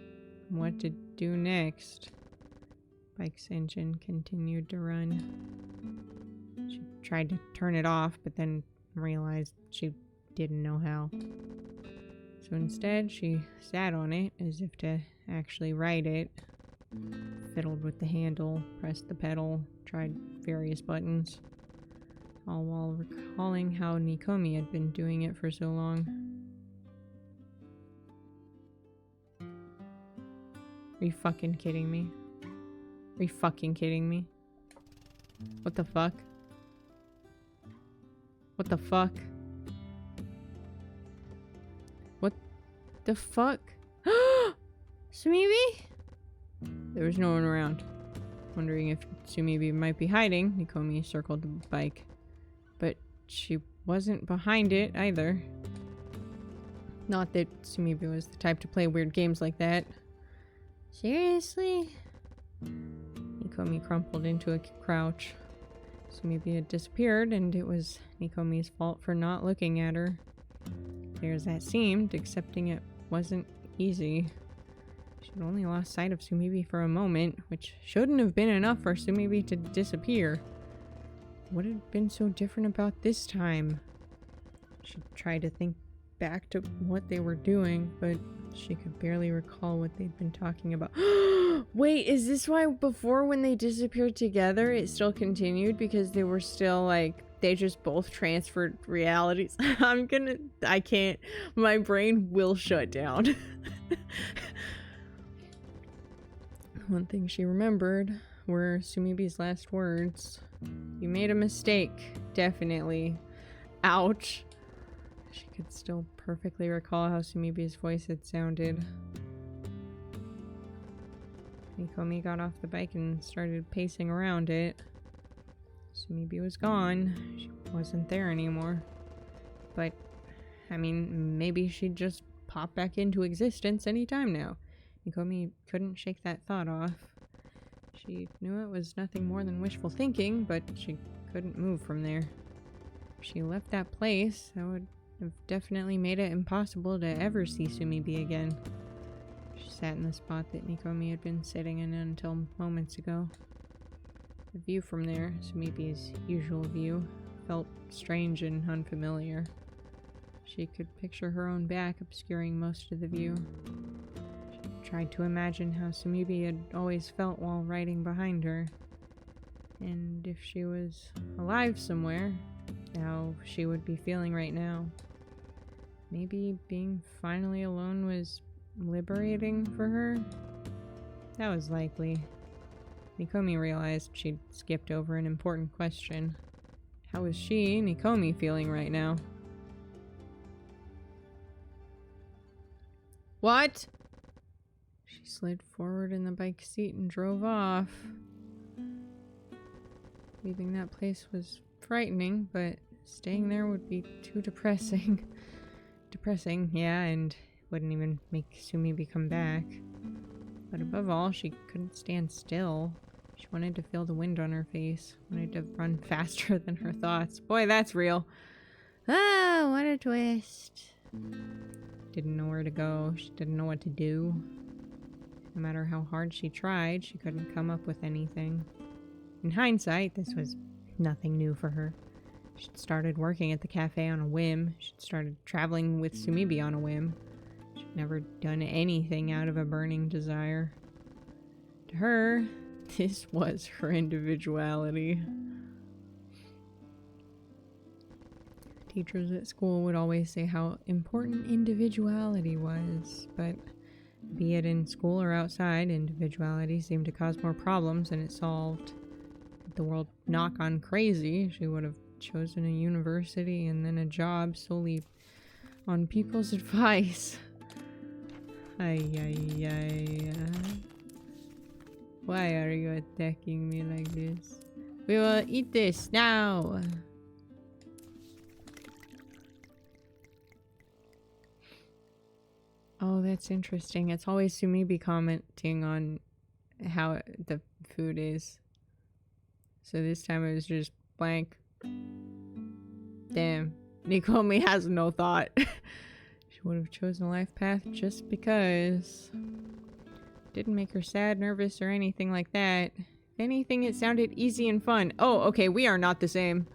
what to do next. Bike's engine continued to run. She tried to turn it off, but then realized she didn't know how. So instead, she sat on it as if to actually ride it. Fiddled with the handle, pressed the pedal, tried various buttons. All while recalling how Nikomi had been doing it for so long. Are you fucking kidding me? Are you fucking kidding me? What the fuck? What the fuck? What the fuck? Sumibi? There was no one around. Wondering if Sumibi might be hiding, Nikomi circled the bike. But she wasn't behind it either. Not that Sumibi was the type to play weird games like that. Seriously? Nikomi crumpled into a crouch. Sumibi had disappeared, and it was Nikomi's fault for not looking at her. Clear as that seemed, accepting it wasn't easy. She'd only lost sight of Sumibi for a moment, which shouldn't have been enough for Sumibi to disappear. What had been so different about this time? She tried to think back to what they were doing, but she could barely recall what they'd been talking about. Wait, is this why before when they disappeared together, it still continued? Because they were still like, they just both transferred realities. I can't, my brain will shut down. One thing she remembered were Sumibi's last words. You made a mistake, definitely. Ouch. She could still perfectly recall how Sumibi's voice had sounded. Nikomi got off the bike and started pacing around it. Sumibi was gone. She wasn't there anymore. But, I mean, maybe she'd just pop back into existence anytime now. Nikomi couldn't shake that thought off. She knew it was nothing more than wishful thinking, but she couldn't move from there. If she left that place, that would have definitely made it impossible to ever see Sumibi again. She sat in the spot that Nikomi had been sitting in until moments ago. The view from there, Sumibi's usual view, felt strange and unfamiliar. She could picture her own back obscuring most of the view. She tried to imagine how Sumibi had always felt while riding behind her. And if she was alive somewhere, how she would be feeling right now. Maybe being finally alone was liberating for her? That was likely. Nikomi realized she'd skipped over an important question. How was she, Nikomi, feeling right now? What? She slid forward in the bike seat and drove off. Leaving that place was frightening, but staying there would be too depressing. Depressing, yeah, and wouldn't even make Sumibi come back. But above all, she couldn't stand still. She wanted to feel the wind on her face, wanted to run faster than her thoughts. Boy, that's real. Ah, what a twist. Didn't know where to go. She didn't know what to do. No matter how hard she tried, she couldn't come up with anything. In hindsight, this was nothing new for her. She'd started working at the cafe on a whim. She'd started traveling with Sumibi on a whim. She'd never done anything out of a burning desire. To her, this was her individuality. Teachers at school would always say how important individuality was, but be it in school or outside, individuality seemed to cause more problems than it solved. If the world knock on crazy, she would have chosen a university and then a job solely on people's advice. Ay. Why are you attacking me like this? We will eat this now! Oh, that's interesting. It's always Sumibi commenting on how the food is. So this time it was just blank. Damn. Nikomi has no thought. She would have chosen a life path just because. Didn't make her sad, nervous, or anything like that. If anything, it sounded easy and fun. Oh, okay, we are not the same.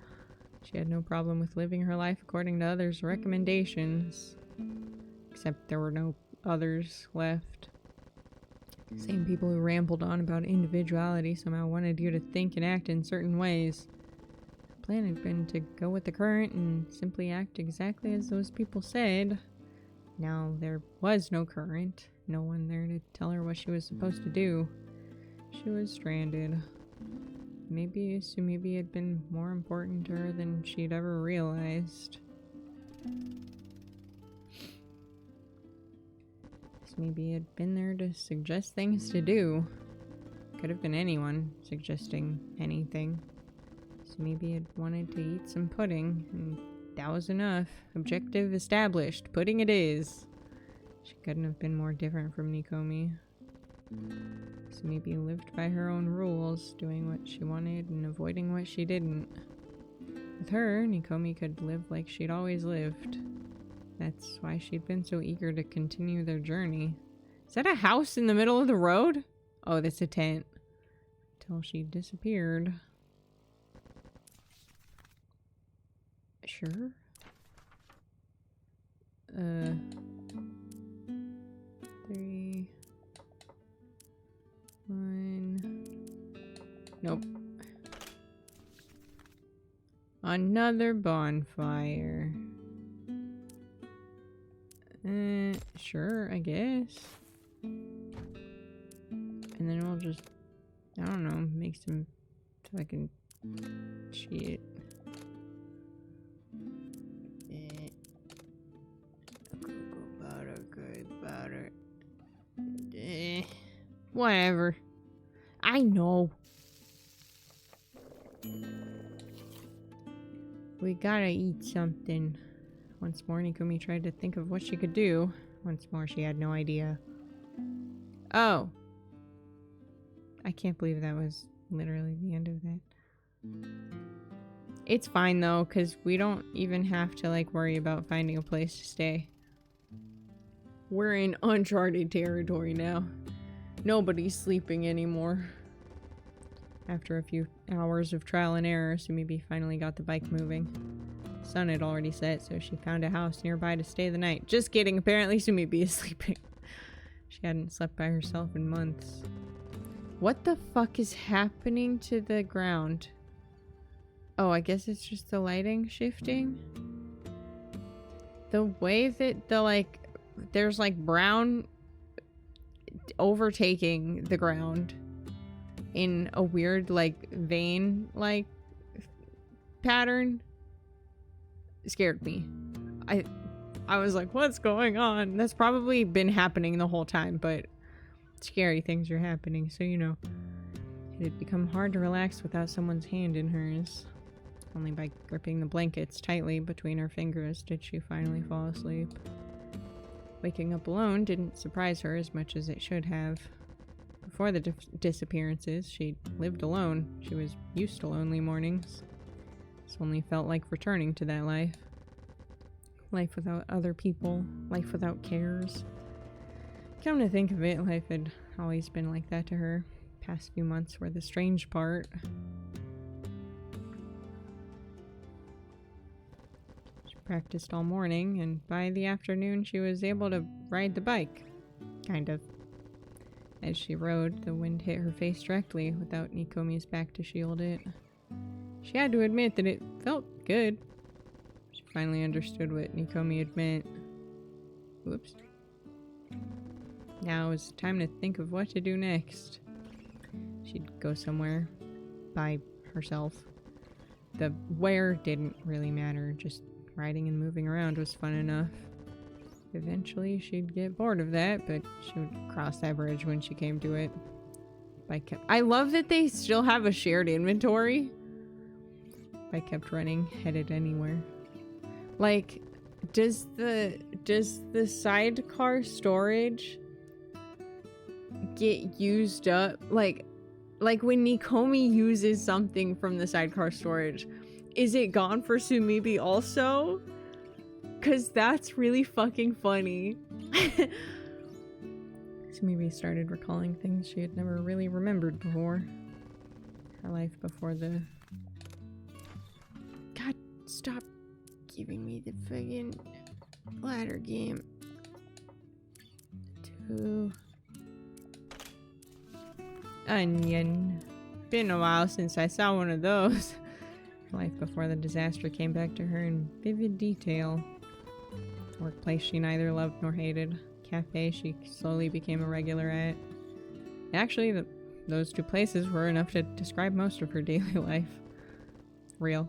She had no problem with living her life according to others' recommendations. Except there were no others left. Same people who rambled on about individuality somehow wanted you to think and act in certain ways. The plan had been to go with the current and simply act exactly as those people said. Now there was no current, no one there to tell her what she was supposed to do. She was stranded. Maybe Sumibi had been more important to her than she'd ever realized. Maybe had been there to suggest things to do. Could have been anyone suggesting anything. So maybe had wanted to eat some pudding, and that was enough. Objective established. Pudding it is. She couldn't have been more different from Nikomi. So maybe lived by her own rules, doing what she wanted and avoiding what she didn't. With her, Nikomi could live like she'd always lived. That's why she'd been so eager to continue their journey. Is that a house in the middle of the road? Oh, that's a tent. Until she disappeared. Sure. 3, 1. Nope. Another bonfire. Sure, I guess. And then we'll just, I don't know, make some fucking shit. Good butter. Whatever. I know. We gotta eat something. Once more, Nikomi tried to think of what she could do. Once more, she had no idea. Oh. I can't believe that was literally the end of that. It's fine, though, because we don't even have to, like, worry about finding a place to stay. We're in uncharted territory now. Nobody's sleeping anymore. After a few hours of trial and error, Sumibi finally got the bike moving. The sun had already set, so she found a house nearby to stay the night. Just kidding, apparently Sumibi is sleeping. She hadn't slept by herself in months. What the fuck is happening to the ground? Oh, I guess it's just the lighting shifting? The way that the, like, there's, like, brown overtaking the ground in a weird, like, vein, like, pattern scared me. I was like, what's going on? That's probably been happening the whole time, but scary things are happening, so you know. It had become hard to relax without someone's hand in hers. Only by gripping the blankets tightly between her fingers did she finally fall asleep. Waking up alone didn't surprise her as much as it should have. Before the disappearances, she'd lived alone. She was used to lonely mornings. This only felt like returning to that life. Life without other people. Life without cares. Come to think of it, life had always been like that to her. Past few months were the strange part. She practiced all morning, and by the afternoon she was able to ride the bike. Kind of. As she rode, the wind hit her face directly without Nikomi's back to shield it. She had to admit that it felt good. She finally understood what Nikomi had meant. Whoops. Now it was time to think of what to do next. She'd go somewhere by herself. The where didn't really matter, just riding and moving around was fun enough. Eventually she'd get bored of that, but she would cross that bridge when she came to it. I love that they still have a shared inventory. I kept running, headed anywhere. Like, does the sidecar storage get used up? Like when Nikomi uses something from the sidecar storage, is it gone for Sumibi also? Cause that's really fucking funny. Sumibi started recalling things she had never really remembered before. Her life before the... God, stop giving me the fucking ladder game. 2, onion. Been a while since I saw one of those. Life before the disaster came back to her in vivid detail. Workplace she neither loved nor hated. Cafe she slowly became a regular at. Actually, those two places were enough to describe most of her daily life. Real.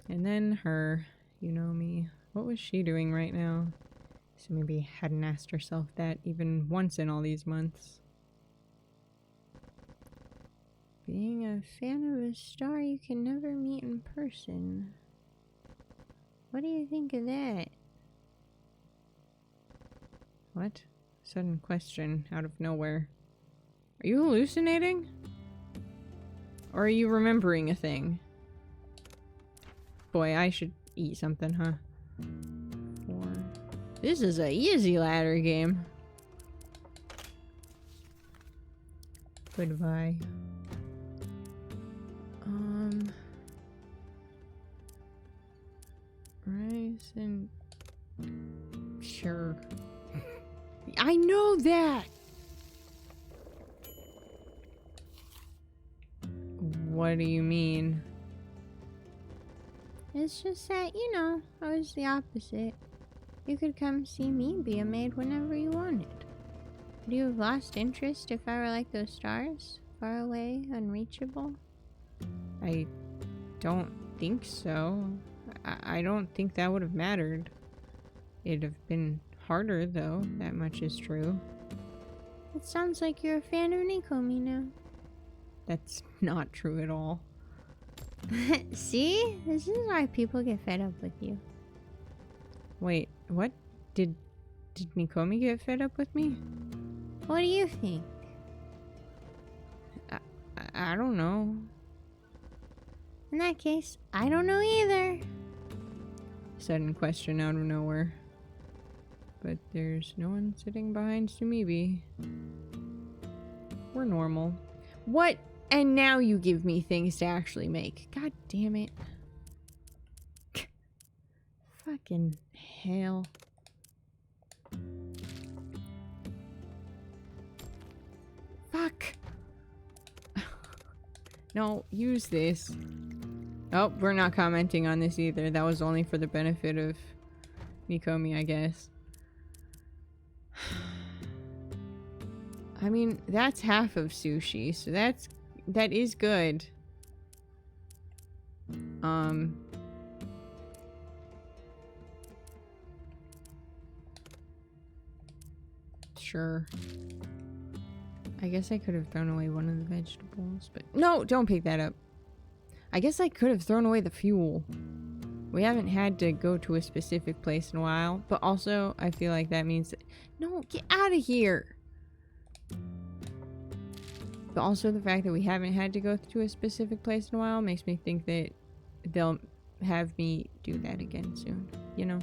And then her, you know me. What was she doing right now? So maybe hadn't asked herself that even once in all these months. Being a fan of a star you can never meet in person. What do you think of that? What? Sudden question out of nowhere. Are you hallucinating? Or are you remembering a thing? Boy, I should eat something, huh? 4. This is a easy ladder game. Goodbye. Rice and... Sure. I know that! What do you mean? It's just that, you know, I was the opposite. You could come see me be a maid whenever you wanted. Would you have lost interest if I were like those stars? Far away, unreachable? I don't think so. I don't think that would have mattered. It'd have been harder, though. That much is true. It sounds like you're a fan of Nikomi now. That's not true at all. See? This is why people get fed up with you. Wait, what? Did Nikomi get fed up with me? What do you think? I don't know. In that case, I don't know either. Sudden question out of nowhere. But there's no one sitting behind Sumibi. We're normal. What? And now you give me things to actually make. God damn it. Fucking hell. Fuck. No, use this. Oh, we're not commenting on this either. That was only for the benefit of Nikomi, I guess. I mean, that's half of sushi, so that is good. Sure. I guess I could have thrown away one of the vegetables, but no, don't pick that up. I guess I could have thrown away the fuel. We haven't had to go to a specific place in a while, but also I feel like that means that... No, get out of here! But also the fact that we haven't had to go to a specific place in a while makes me think that they'll have me do that again soon, you know?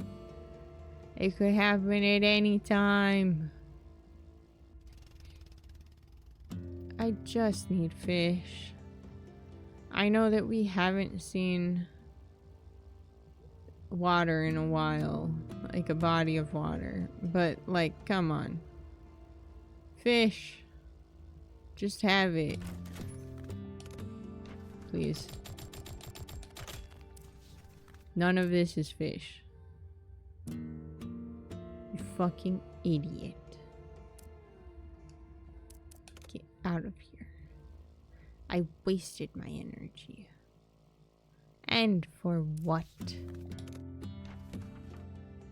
It could happen at any time. I just need fish. I know that we haven't seen water in a while, like a body of water, but like, come on. Fish. Just have it. Please. None of this is fish. You fucking idiot. Get out of here. I wasted my energy. And for what?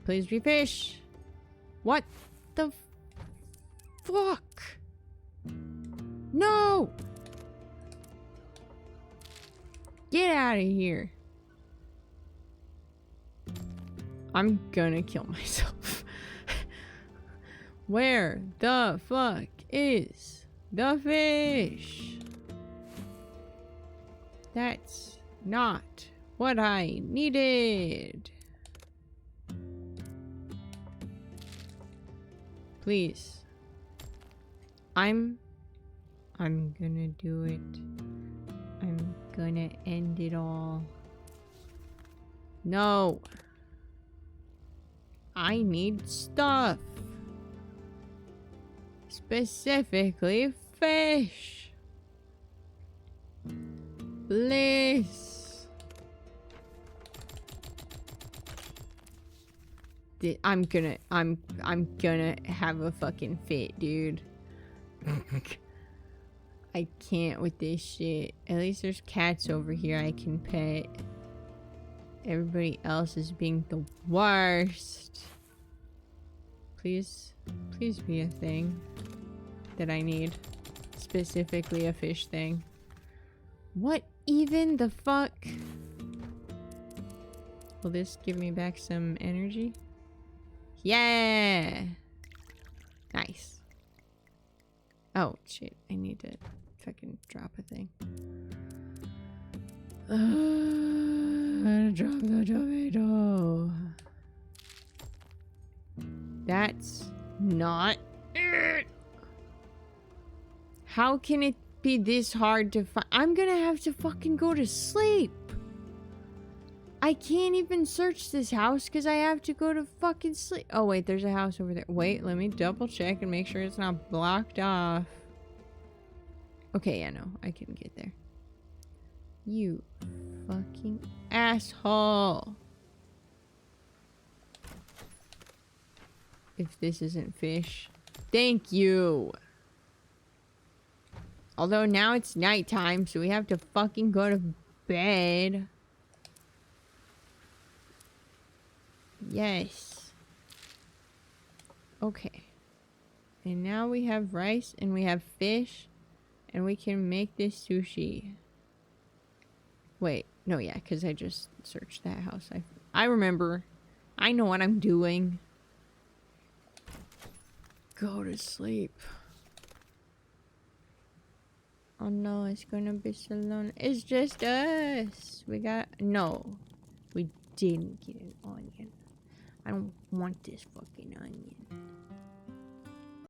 Please be fish. What the fuck? No! Get out of here. I'm gonna kill myself. Where the fuck is the fish? That's not what I needed. Please. I'm gonna do it. I'm gonna end it all. No. I need stuff. Specifically fish. Please. I'm gonna have a fucking fit, dude. I can't with this shit. At least there's cats over here I can pet. Everybody else is being the worst. Please be a thing that I need. Specifically a fish thing. What even the fuck? Will this give me back some energy? Yeah! Nice. Oh, shit. I need to fucking drop a thing. Drop the tomato. That's not it. How can it be this hard to find? I'm gonna have to fucking go to sleep. I can't even search this house because I have to go to fucking sleep. Oh, wait, there's a house over there. Wait, let me double check and make sure it's not blocked off. Okay, yeah, no, I can get there. You fucking asshole. If this isn't fish. Thank you. Although now it's nighttime, so we have to fucking go to bed. Yes. Okay. And now we have rice and we have fish. And we can make this sushi. Wait. No, yeah, because I just searched that house. I remember. I know what I'm doing. Go to sleep. Oh no, it's gonna be so lonely. It's just us. We got... No. We didn't get an onion. I don't want this fucking onion.